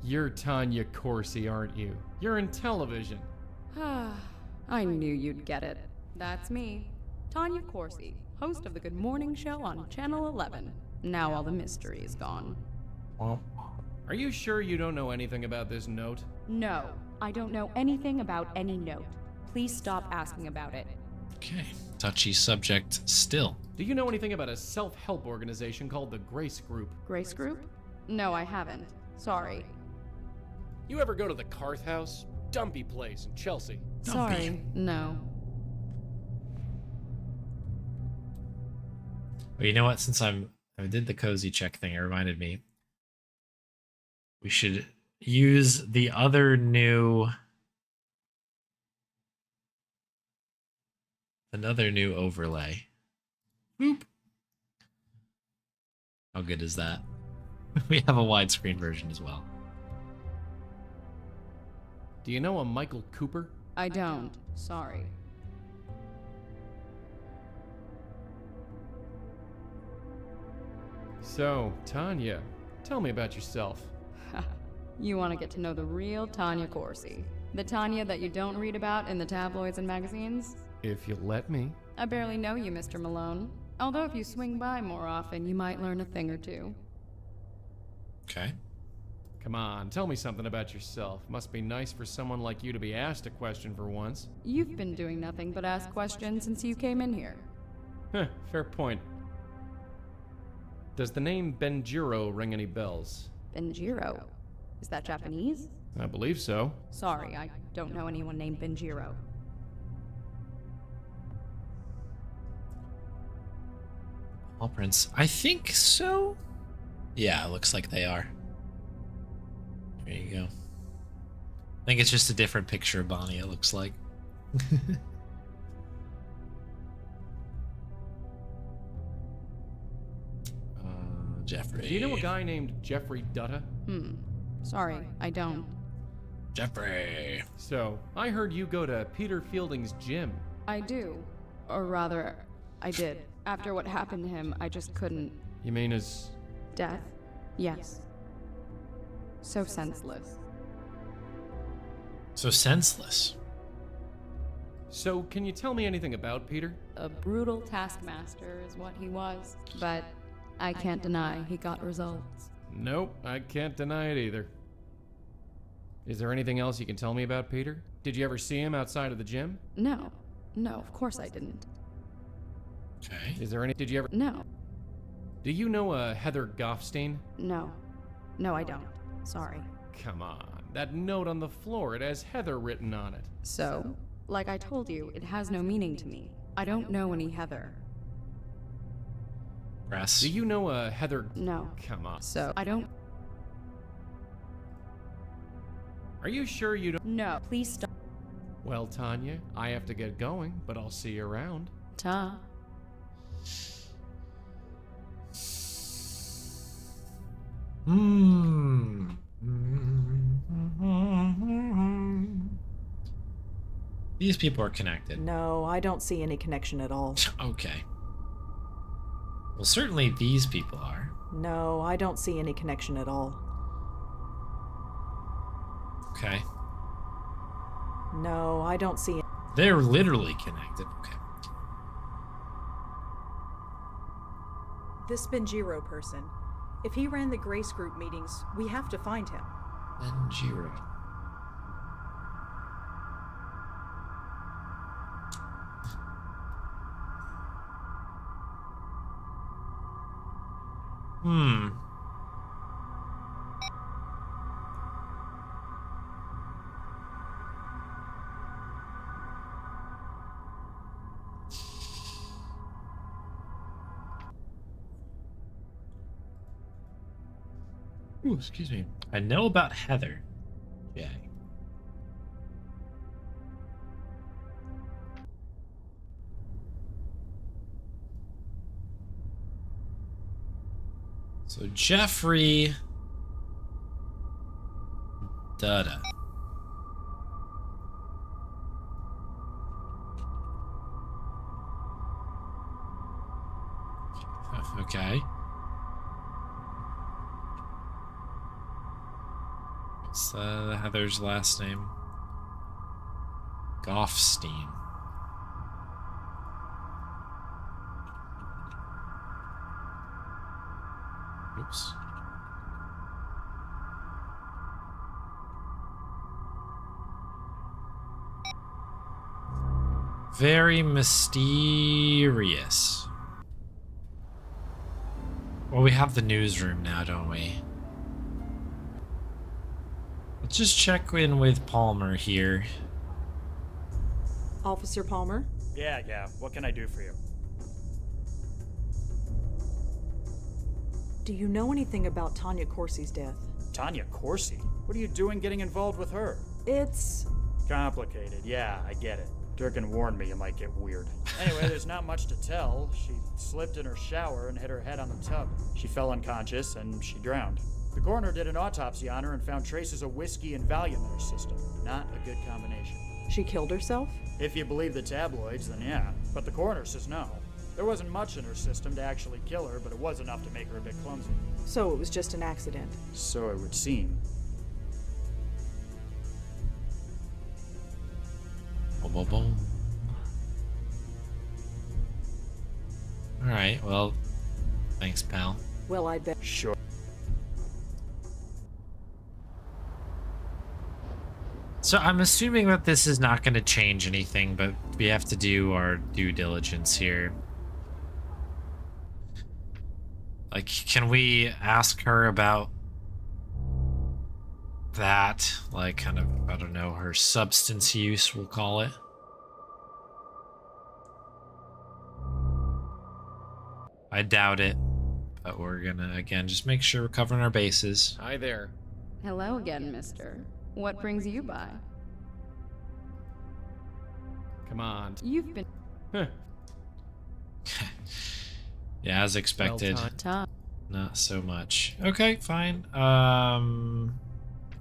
Speaker 4: you're Tanya Corsi, aren't you? You're in television.
Speaker 8: I knew you'd get it. That's me, Tanya Corsi, host of the Good Morning Show on Channel 11. Now all the mystery is gone.
Speaker 4: Are you sure you don't know anything about this note?
Speaker 8: No, I don't know anything about any note. Please stop asking about it.
Speaker 1: Okay, touchy subject still.
Speaker 4: Do you know anything about a self-help organization called the Grace Group?
Speaker 8: Grace Group? No, I haven't. Sorry.
Speaker 4: You ever go to the Carth House? Dumpy place in Chelsea.
Speaker 8: Sorry, no.
Speaker 1: Well, you know what? Since I did the cozy check thing, it reminded me. We should use the other new... Another new overlay. Boop. How good is that? We have a widescreen version as well.
Speaker 4: Do you know a Michael Cooper?
Speaker 8: I don't. Sorry.
Speaker 4: So, Tanya, tell me about yourself.
Speaker 8: You want to get to know the real Tanya Corsi. The Tanya that you don't read about in the tabloids and magazines?
Speaker 4: If you let me.
Speaker 8: I barely know you, Mr. Malone. Although if you swing by more often, you might learn a thing or two.
Speaker 1: Okay.
Speaker 4: Come on, tell me something about yourself. Must be nice for someone like you to be asked a question for once.
Speaker 8: You've been doing nothing but ask questions since you came in here.
Speaker 4: Fair point. Does the name Benjiro ring any bells?
Speaker 8: Benjiro? Is that Japanese?
Speaker 4: I believe so.
Speaker 8: Sorry, I don't know anyone named Benjiro.
Speaker 1: All prints. I think so. Yeah, it looks like they are. There you go. I think it's just a different picture of Bonnie, it looks like. Jeffrey.
Speaker 4: Do you know a guy named Jeffrey Dutta?
Speaker 8: Sorry, I don't.
Speaker 1: Jeffrey.
Speaker 4: So, I heard you go to Peter Fielding's gym.
Speaker 8: I do. Or rather, I did. After what happened to him, I just couldn't.
Speaker 4: You mean his...
Speaker 8: Death? Yes. So senseless.
Speaker 1: So senseless.
Speaker 4: So, can you tell me anything about Peter?
Speaker 8: A brutal taskmaster is what he was. But I can't deny he got results.
Speaker 4: Nope, I can't deny it either. Is there anything else you can tell me about Peter? Did you ever see him outside of the gym?
Speaker 8: No. No, of course I didn't.
Speaker 1: Okay.
Speaker 4: Is there any... Did you ever...
Speaker 8: No.
Speaker 4: Do you know a Heather Goffstein?
Speaker 8: No. No, I don't. Sorry.
Speaker 4: Come on. That note on the floor, it has Heather written on it.
Speaker 8: So, like I told you, it has no meaning to me. I don't know any Heather.
Speaker 1: Press.
Speaker 4: Do you know a Heather...
Speaker 8: No.
Speaker 4: Come on.
Speaker 8: So, I don't...
Speaker 4: Are you sure you don't...
Speaker 8: No, please stop.
Speaker 4: Well, Tanya, I have to get going, but I'll see you around.
Speaker 8: Ta.
Speaker 1: These people are connected.
Speaker 2: No, I don't see any connection at all.
Speaker 1: Okay. Well, certainly these people are.
Speaker 2: No, I don't see any connection at all.
Speaker 1: Okay.
Speaker 2: No, I don't see it.
Speaker 1: They're literally connected. Okay.
Speaker 3: This Benjiro person. If he ran the Grace Group meetings, we have to find him.
Speaker 1: And Jiro. Ooh, excuse me. I know about Heather. Jay. So Jeffrey Dutta. Okay. What's Heather's last name? Goffstein. Oops. Very mysterious. Well, we have the newsroom now, don't we? Let's just check in with Palmer here.
Speaker 2: Officer Palmer?
Speaker 5: Yeah. What can I do for you?
Speaker 2: Do you know anything about Tanya Corsi's death?
Speaker 5: Tanya Corsi? What are you doing getting involved with her?
Speaker 2: It's...
Speaker 5: Complicated, yeah, I get it. Durkin warned me it might get weird. Anyway, there's not much to tell. She slipped in her shower and hit her head on the tub. She fell unconscious and she drowned. The coroner did an autopsy on her and found traces of whiskey and Valium in her system. Not a good combination.
Speaker 2: She killed herself?
Speaker 5: If you believe the tabloids, then yeah. But the coroner says no. There wasn't much in her system to actually kill her, but it was enough to make her a bit clumsy.
Speaker 2: So it was just an accident.
Speaker 5: So it would seem.
Speaker 1: Boom, boom, boom. Alright, well, thanks, pal.
Speaker 2: Well, I bet.
Speaker 5: Sure.
Speaker 1: So I'm assuming that this is not going to change anything, but we have to do our due diligence here. Like, can we ask her about that? Like, kind of, I don't know, her substance use, we'll call it. I doubt it, but we're gonna, again, just make sure we're covering our bases.
Speaker 4: Hi there.
Speaker 8: Hello again, mister. What brings you by?
Speaker 4: Come on.
Speaker 8: You've been...
Speaker 1: Yeah, as expected.
Speaker 8: Tom.
Speaker 1: Not so much. Okay, fine.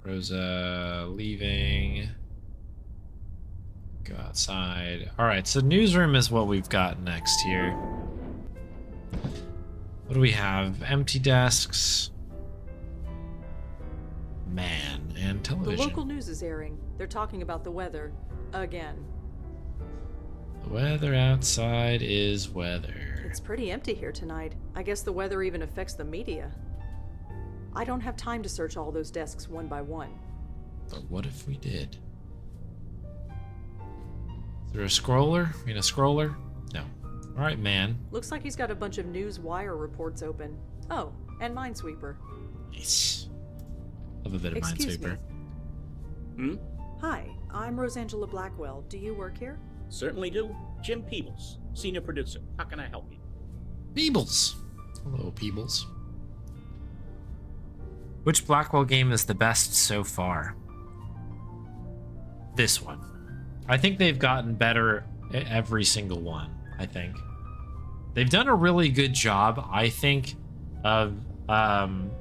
Speaker 1: Rosa leaving. Go outside. Alright, so newsroom is what we've got next here. What do we have? Empty desks. Man, and
Speaker 2: The
Speaker 1: television.
Speaker 2: local news is airing. They're talking about the weather. Again.
Speaker 1: The weather outside is weather.
Speaker 2: It's pretty empty here tonight. I guess the weather even affects the media. I don't have time to search all those desks one by one.
Speaker 1: But what if we did? Is there a scroller? I mean, a scroller? No. Alright, man.
Speaker 2: Looks like he's got a bunch of news wire reports open. Oh, and Minesweeper.
Speaker 1: Nice. Love a bit of
Speaker 2: Excuse
Speaker 1: Minesweeper.
Speaker 7: Hmm?
Speaker 2: Hi, I'm Rosangela Blackwell. Do you work here?
Speaker 7: Certainly do. Jim Peebles, senior producer. How can I help you?
Speaker 1: Peebles. Hello, Peebles. Which Blackwell game is the best so far? This one. I think they've gotten better at every single one, I think. They've done a really good job, I think, of kind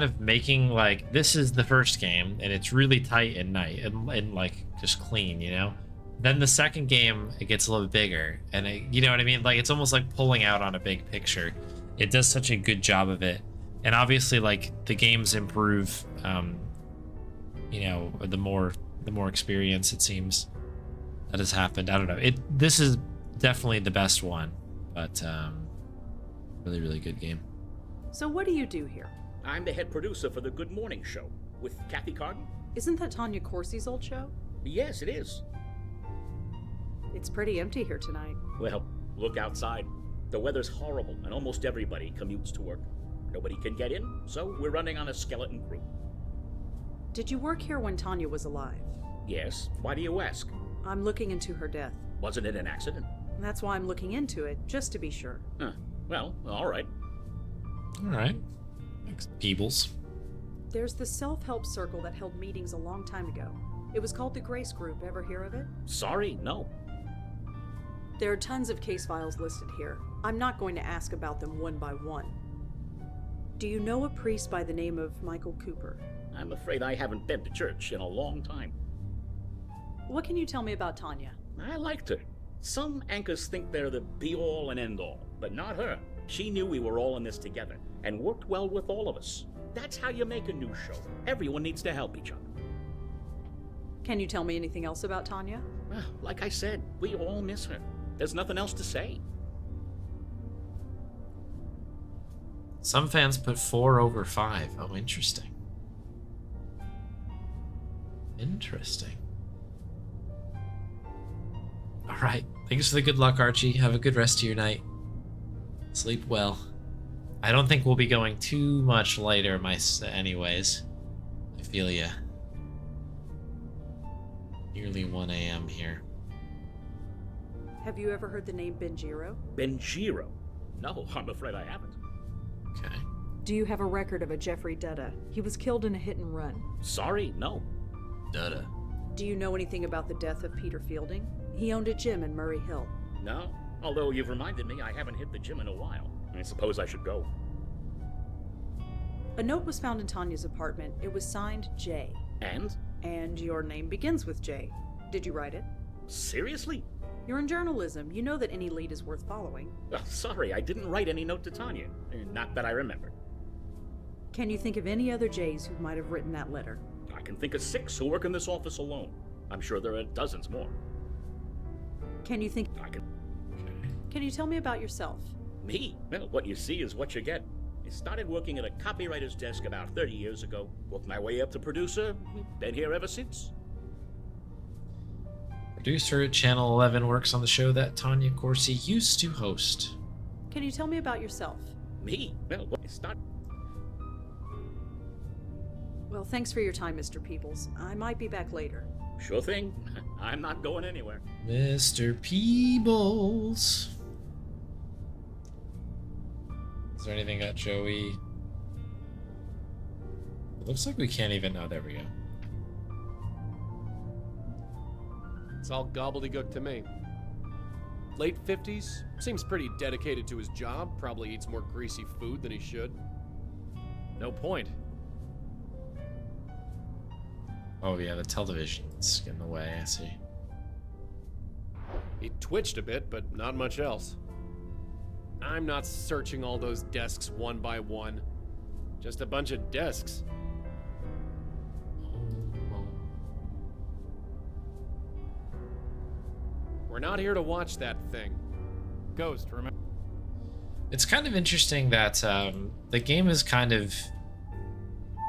Speaker 1: of making, like, this is the first game, and it's really tight and nice, and like, just clean, you know? Then the second game, it gets a little bit bigger, and you know what I mean? Like, it's almost like pulling out on a big picture. It does such a good job of it. And obviously, like, the games improve, you know, the more experience it seems that has happened. I don't know. This is definitely the best one, but really, really good game.
Speaker 2: So what do you do here?
Speaker 7: I'm the head producer for the Good Morning Show with Kathy Carden.
Speaker 2: Isn't that Tanya Corsi's old show?
Speaker 7: Yes, it is.
Speaker 2: It's pretty empty here tonight.
Speaker 7: Well, look outside. The weather's horrible, and almost everybody commutes to work. Nobody can get in, so we're running on a skeleton crew.
Speaker 2: Did you work here when Tanya was alive?
Speaker 7: Yes. Why do you ask?
Speaker 2: I'm looking into her death.
Speaker 7: Wasn't it an accident?
Speaker 2: That's why I'm looking into it, just to be sure.
Speaker 7: Huh. Well, all right.
Speaker 1: All right. Thanks, Peebles.
Speaker 2: There's the self-help circle that held meetings a long time ago. It was called the Grace Group. Ever hear of it?
Speaker 7: Sorry, no.
Speaker 2: There are tons of case files listed here. I'm not going to ask about them one by one. Do you know a priest by the name of Michael Cooper?
Speaker 7: I'm afraid I haven't been to church in a long time.
Speaker 2: What can you tell me about Tanya?
Speaker 7: I liked her. Some anchors think they're the be-all and end-all, but not her. She knew we were all in this together, and worked well with all of us. That's how you make a new show. Everyone needs to help each other.
Speaker 2: Can you tell me anything else about Tanya?
Speaker 7: Well, like I said, we all miss her. There's nothing else to say.
Speaker 1: Some fans put 4 over 5. Oh, interesting. Interesting. All right. Thanks for the good luck, Archie. Have a good rest of your night. Sleep well. I don't think we'll be going too much later, anyways. I feel ya. Nearly 1 a.m. here.
Speaker 2: Have you ever heard the name Benjiro?
Speaker 7: Benjiro? No, I'm afraid I haven't.
Speaker 1: Okay.
Speaker 2: Do you have a record of a Jeffrey Dutta? He was killed in a hit and run.
Speaker 7: Sorry, no.
Speaker 1: Dutta.
Speaker 2: Do you know anything about the death of Peter Fielding? He owned a gym in Murray Hill.
Speaker 7: No, although you've reminded me I haven't hit the gym in a while. I suppose I should go.
Speaker 2: A note was found in Tanya's apartment. It was signed J.
Speaker 7: And?
Speaker 2: And your name begins with J. Did you write it?
Speaker 7: Seriously?
Speaker 2: You're in journalism. You know that any lead is worth following.
Speaker 7: Oh, sorry, I didn't write any note to Tanya. Not that I remember.
Speaker 2: Can you think of any other J's who might have written that letter?
Speaker 7: I can think of 6 who work in this office alone. I'm sure there are dozens more.
Speaker 2: Can you think...
Speaker 7: I can...
Speaker 2: Can you tell me about yourself?
Speaker 7: Me? Well, what you see is what you get. I started working at a copywriter's desk about 30 years ago. Worked my way up to producer. Been here ever since.
Speaker 1: Producer at Channel 11 works on the show that Tanya Corsi used to host.
Speaker 2: Can you tell me about yourself?
Speaker 7: Me? Well, what I started...
Speaker 2: Well, thanks for your time, Mr. Peebles. I might be back later.
Speaker 7: Sure thing. I'm not going anywhere.
Speaker 1: Mr. Peebles. Is there anything got Joey? It looks like we can't even... Oh, there we go.
Speaker 4: It's all gobbledygook to me. Late 50s, seems pretty dedicated to his job, probably eats more greasy food than he should. No point.
Speaker 1: Oh yeah, the television's in the way, I see.
Speaker 4: He twitched a bit, but not much else. I'm not searching all those desks one by one. Just a bunch of desks. We're not here to watch that thing. Ghost, remember?
Speaker 1: It's kind of interesting that the game has kind of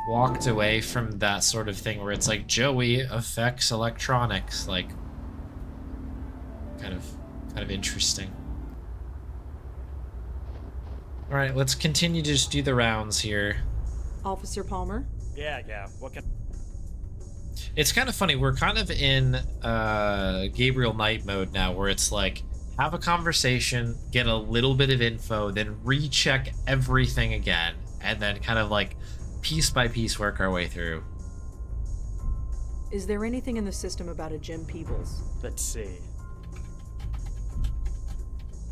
Speaker 1: walked away from that sort of thing where it's like Joey affects electronics, like kind of interesting. All right, let's continue to just do the rounds here.
Speaker 2: Officer Palmer?
Speaker 5: Yeah. What can...
Speaker 1: It's kind of funny. We're kind of in Gabriel Knight mode now, where it's like, have a conversation, get a little bit of info, then recheck everything again, and then kind of like piece by piece work our way through.
Speaker 2: Is there anything in the system about a Jim Peebles?
Speaker 5: Let's see.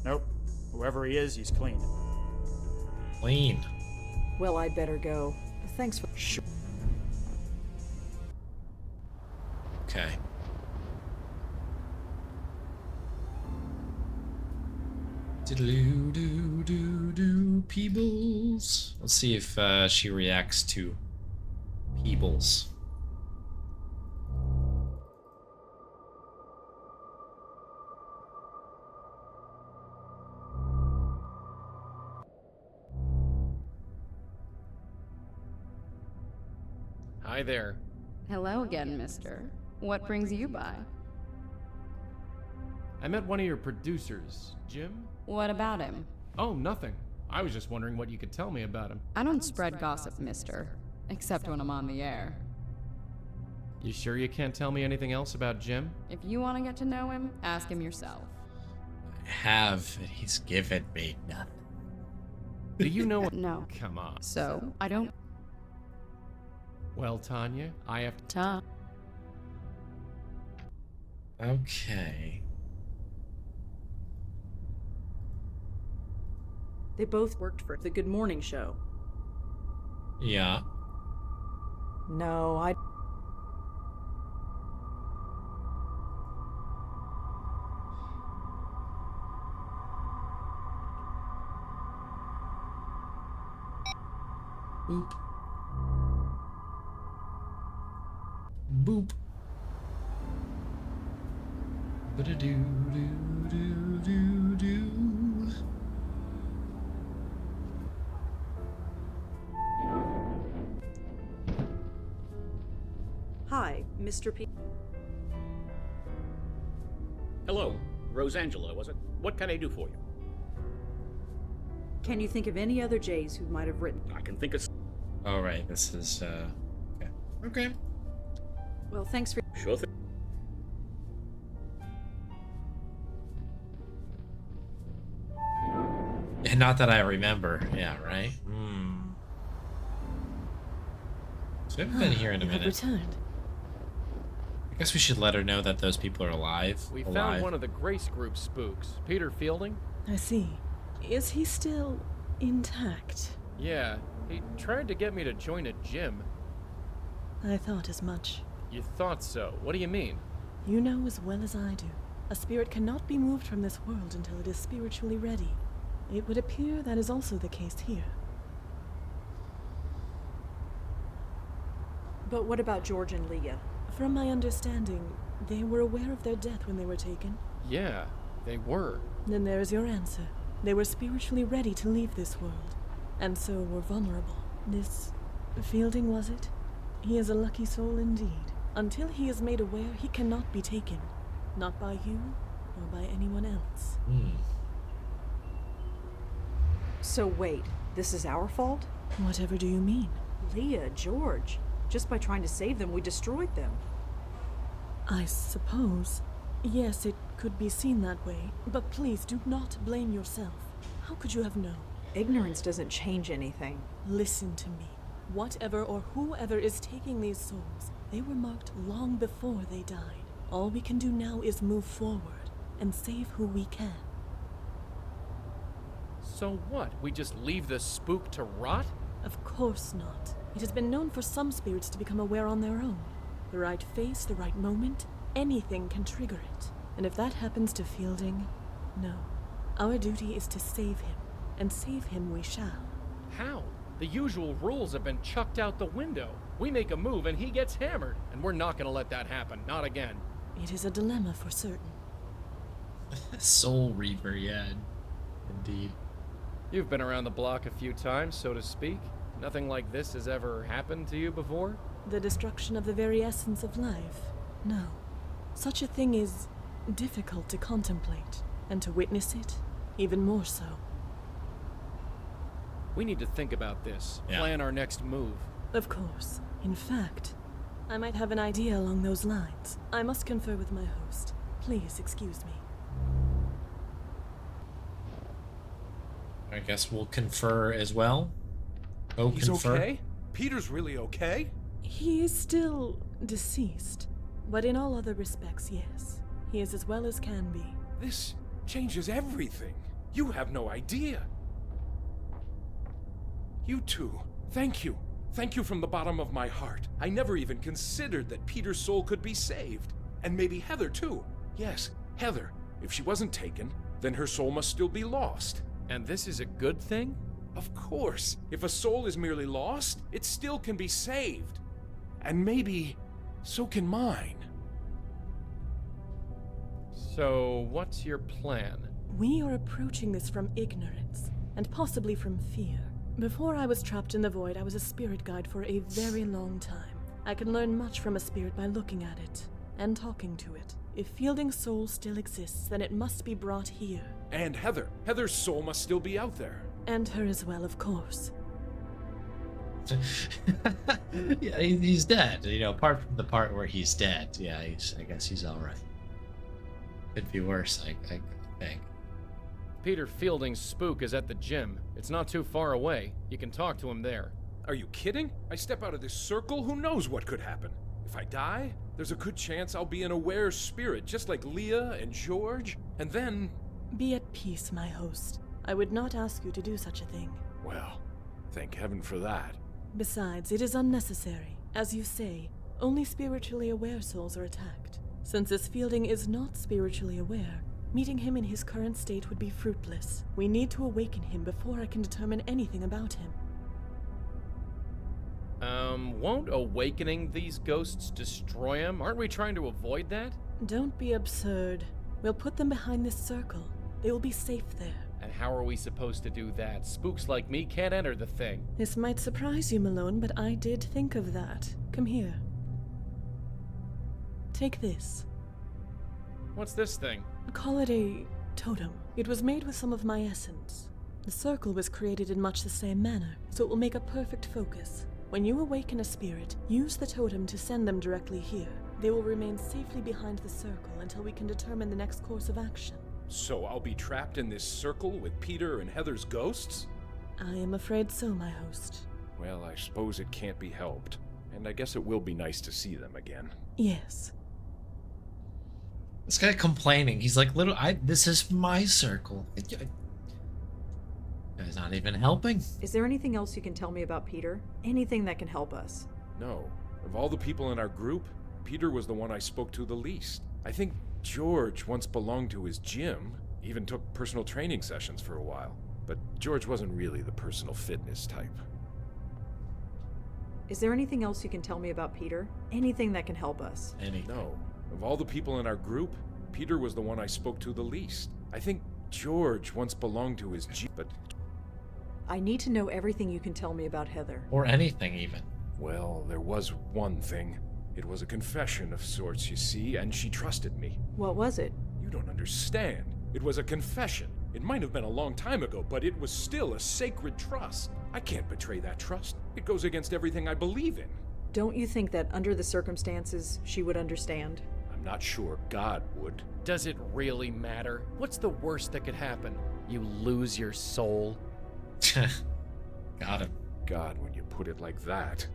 Speaker 5: Nope. Whoever he is, he's clean.
Speaker 1: Clean.
Speaker 2: Well, I'd better go. Thanks for...
Speaker 5: Sure.
Speaker 1: Do Peebles. Let's see if she reacts to Peebles.
Speaker 4: Hi there.
Speaker 8: Hello again, mister. What brings you by?
Speaker 12: I met one of your producers, Jim.
Speaker 8: What about him?
Speaker 12: Oh, nothing. I was just wondering what you could tell me about him.
Speaker 8: I don't spread gossip, mister. Except when I'm on the air.
Speaker 12: You sure you can't tell me anything else about Jim?
Speaker 8: If you want to get to know him, ask him yourself.
Speaker 1: I have, and he's given me nothing.
Speaker 12: Do you know what?
Speaker 8: No.
Speaker 12: Come on.
Speaker 8: So, I don't...
Speaker 12: Well, Tanya, I have to...
Speaker 8: Talk.
Speaker 1: Okay.
Speaker 2: They both worked for the Good Morning Show.
Speaker 1: Yeah.
Speaker 2: No, I...
Speaker 1: Boop. Boop. Ba-da-doo-doo-doo-doo-doo.
Speaker 2: Hi, Mr. P.
Speaker 7: Hello, Rosangela, was it? What can I do for you?
Speaker 2: Can you think of any other Jays who might have written?
Speaker 7: I can think of...
Speaker 1: All right, this is okay. Okay.
Speaker 2: Well, thanks for...
Speaker 7: Sure thing.
Speaker 1: And not that I remember. Yeah, right? So we haven't been here in a
Speaker 10: You have
Speaker 1: minute.
Speaker 10: returned.
Speaker 1: I guess we should let her know that those people are alive.
Speaker 4: We found one of the Grace Group spooks, Peter Fielding.
Speaker 10: I see. Is he still intact?
Speaker 4: Yeah, he tried to get me to join a gym.
Speaker 10: I thought as much.
Speaker 4: You thought so. What do you mean?
Speaker 10: You know as well as I do. A spirit cannot be moved from this world until it is spiritually ready. It would appear that is also the case here.
Speaker 2: But what about George and Leah?
Speaker 10: From my understanding, they were aware of their death when they were taken.
Speaker 4: Yeah, they were.
Speaker 10: Then there is your answer. They were spiritually ready to leave this world, and so were vulnerable. This Fielding, was it? He is a lucky soul indeed. Until he is made aware, he cannot be taken. Not by you, or by anyone else.
Speaker 2: So wait, this is our fault?
Speaker 10: Whatever do you mean?
Speaker 2: Leah, George. Just by trying to save them, we destroyed them.
Speaker 10: I suppose. Yes, it could be seen that way. But please do not blame yourself. How could you have known?
Speaker 2: Ignorance doesn't change anything.
Speaker 10: Listen to me. Whatever or whoever is taking these souls, they were marked long before they died. All we can do now is move forward and save who we can.
Speaker 4: So what? We just leave the spook to rot?
Speaker 10: Of course not. It has been known for some spirits to become aware on their own. The right face, the right moment, anything can trigger it. And if that happens to Fielding, no. Our duty is to save him, and save him we shall.
Speaker 4: How? The usual rules have been chucked out the window. We make a move and he gets hammered, and we're not gonna let that happen. Not again.
Speaker 10: It is a dilemma for certain.
Speaker 1: Soul Reaver, yeah. Indeed.
Speaker 4: You've been around the block a few times, so to speak. Nothing like this has ever happened to you before?
Speaker 10: The destruction of the very essence of life? No. Such a thing is difficult to contemplate, and to witness it, even more so.
Speaker 4: We need to think about this. Plan our next move.
Speaker 10: Of course. In fact, I might have an idea along those lines. I must confer with my host. Please excuse me.
Speaker 1: I guess we'll confer as well.
Speaker 9: He's okay? Peter's really okay?
Speaker 10: He is still deceased, but in all other respects, yes. He is as well as can be.
Speaker 9: This changes everything. You have no idea. You two, thank you. Thank you from the bottom of my heart. I never even considered that Peter's soul could be saved. And maybe Heather, too. Yes, Heather. If she wasn't taken, then her soul must still be lost.
Speaker 4: And this is a good thing?
Speaker 9: Of course. If a soul is merely lost, it still can be saved. And maybe so can mine.
Speaker 4: So, what's your plan?
Speaker 10: We are approaching this from ignorance, and possibly from fear. Before I was trapped in the void, I was a spirit guide for a very long time. I can learn much from a spirit by looking at it and talking to it. If Fielding's soul still exists, then it must be brought here.
Speaker 9: And Heather. Heather's soul must still be out there.
Speaker 10: And her as well, of course.
Speaker 1: Yeah, he's dead. You know, apart from the part where he's dead. Yeah, I guess he's all right. Could be worse, I think.
Speaker 4: Peter Fielding's spook is at the gym. It's not too far away. You can talk to him there.
Speaker 9: Are you kidding? I step out of this circle, who knows what could happen? If I die, there's a good chance I'll be an aware spirit, just like Leah and George, and then...
Speaker 10: Be at peace, my host. I would not ask you to do such a thing.
Speaker 9: Well, thank heaven for that.
Speaker 10: Besides, it is unnecessary. As you say, only spiritually aware souls are attacked. Since this Fielding is not spiritually aware, meeting him in his current state would be fruitless. We need to awaken him before I can determine anything about him.
Speaker 4: Won't awakening these ghosts destroy him? Aren't we trying to avoid that?
Speaker 10: Don't be absurd. We'll put them behind this circle. They will be safe there.
Speaker 4: And how are we supposed to do that? Spooks like me can't enter the thing.
Speaker 10: This might surprise you, Malone, but I did think of that. Come here. Take this.
Speaker 4: What's this thing?
Speaker 10: Call it a totem. It was made with some of my essence. The circle was created in much the same manner, so it will make a perfect focus. When you awaken a spirit, use the totem to send them directly here. They will remain safely behind the circle until we can determine the next course of action.
Speaker 9: So I'll be trapped in this circle with Peter and Heather's ghosts?
Speaker 10: I am afraid so, my host.
Speaker 9: Well, I suppose it can't be helped. And I guess it will be nice to see them again.
Speaker 10: Yes.
Speaker 1: This guy complaining. He's like, this is my circle. Guy's not even helping.
Speaker 2: Is there anything else you can tell me about Peter? Anything that can help us?
Speaker 9: No. Of all the people in our group, Peter was the one I spoke to the least. I think George once belonged to his gym, even took personal training sessions for a while. But George wasn't really the personal fitness type.
Speaker 2: Is there anything else you can tell me about Peter? Anything that can help us?
Speaker 9: No. Of all the people in our group, Peter was the one I spoke to the least. I think George once belonged to his gym, but...
Speaker 2: I need to know everything you can tell me about Heather.
Speaker 1: Or anything, even.
Speaker 9: Well, there was one thing. It was a confession of sorts, you see, and she trusted me.
Speaker 2: What was it?
Speaker 9: You don't understand. It was a confession. It might have been a long time ago, but it was still a sacred trust. I can't betray that trust. It goes against everything I believe in.
Speaker 2: Don't you think that under the circumstances, she would understand?
Speaker 9: I'm not sure God would.
Speaker 4: Does it really matter? What's the worst that could happen? You lose your soul?
Speaker 1: Got him.
Speaker 9: God, when you put it like that.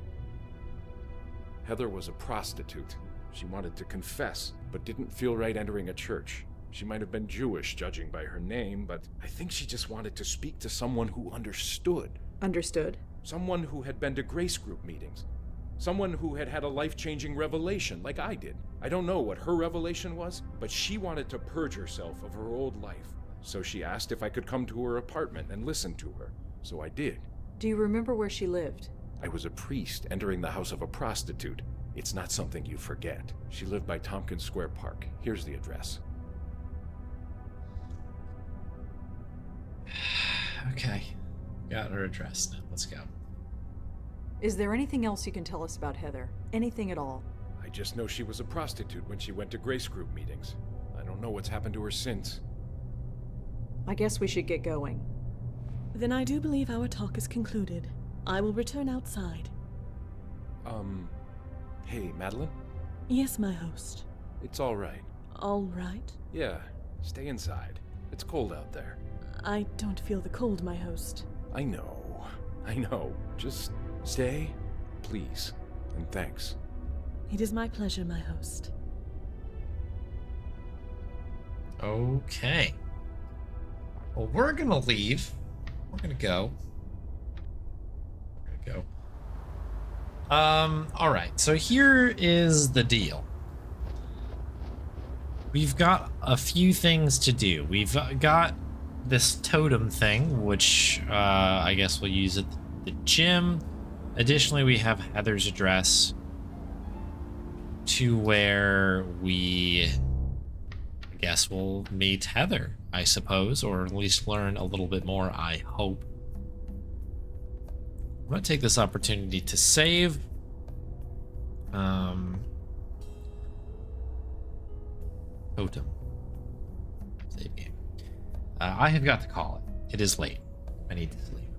Speaker 9: Heather was a prostitute. She wanted to confess, but didn't feel right entering a church. She might have been Jewish, judging by her name, but I think she just wanted to speak to someone who understood.
Speaker 2: Understood?
Speaker 9: Someone who had been to grace group meetings. Someone who had had a life-changing revelation, like I did. I don't know what her revelation was, but she wanted to purge herself of her old life. So she asked if I could come to her apartment and listen to her. So I did.
Speaker 2: Do you remember where she lived?
Speaker 9: I was a priest entering the house of a prostitute. It's not something you forget. She lived by Tompkins Square Park. Here's the address.
Speaker 1: Okay. Got her address now. Let's go.
Speaker 2: Is there anything else you can tell us about Heather? Anything at all?
Speaker 9: I just know she was a prostitute when she went to grace group meetings. I don't know what's happened to her since.
Speaker 2: I guess we should get going.
Speaker 10: Then I do believe our talk is concluded. I will return outside.
Speaker 9: Hey, Madeline?
Speaker 10: Yes, my host.
Speaker 9: It's all right.
Speaker 10: All right?
Speaker 9: Yeah, stay inside. It's cold out there.
Speaker 10: I don't feel the cold, my host.
Speaker 9: I know. Just stay, please, and thanks.
Speaker 10: It is my pleasure, my host.
Speaker 1: Okay. Well, we're gonna leave. We're gonna go. Alright, so here is the deal. we've got a few things to do. We've got this totem thing, which I guess we'll use at the gym. Additionally, we have Heather's address to where we, I guess we'll meet Heather, I suppose, or at least learn a little bit more, I hope. I'm going to take this opportunity to save. Totem. Save game. I have got to call it. It is late. I need to sleep.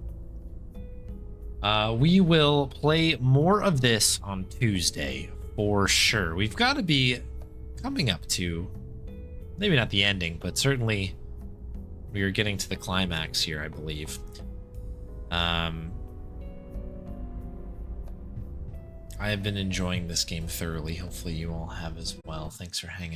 Speaker 1: We will play more of this on Tuesday for sure. We've got to be coming up to, maybe not the ending, but certainly we are getting to the climax here, I believe. I have been enjoying this game thoroughly. Hopefully you all have as well. Thanks for hanging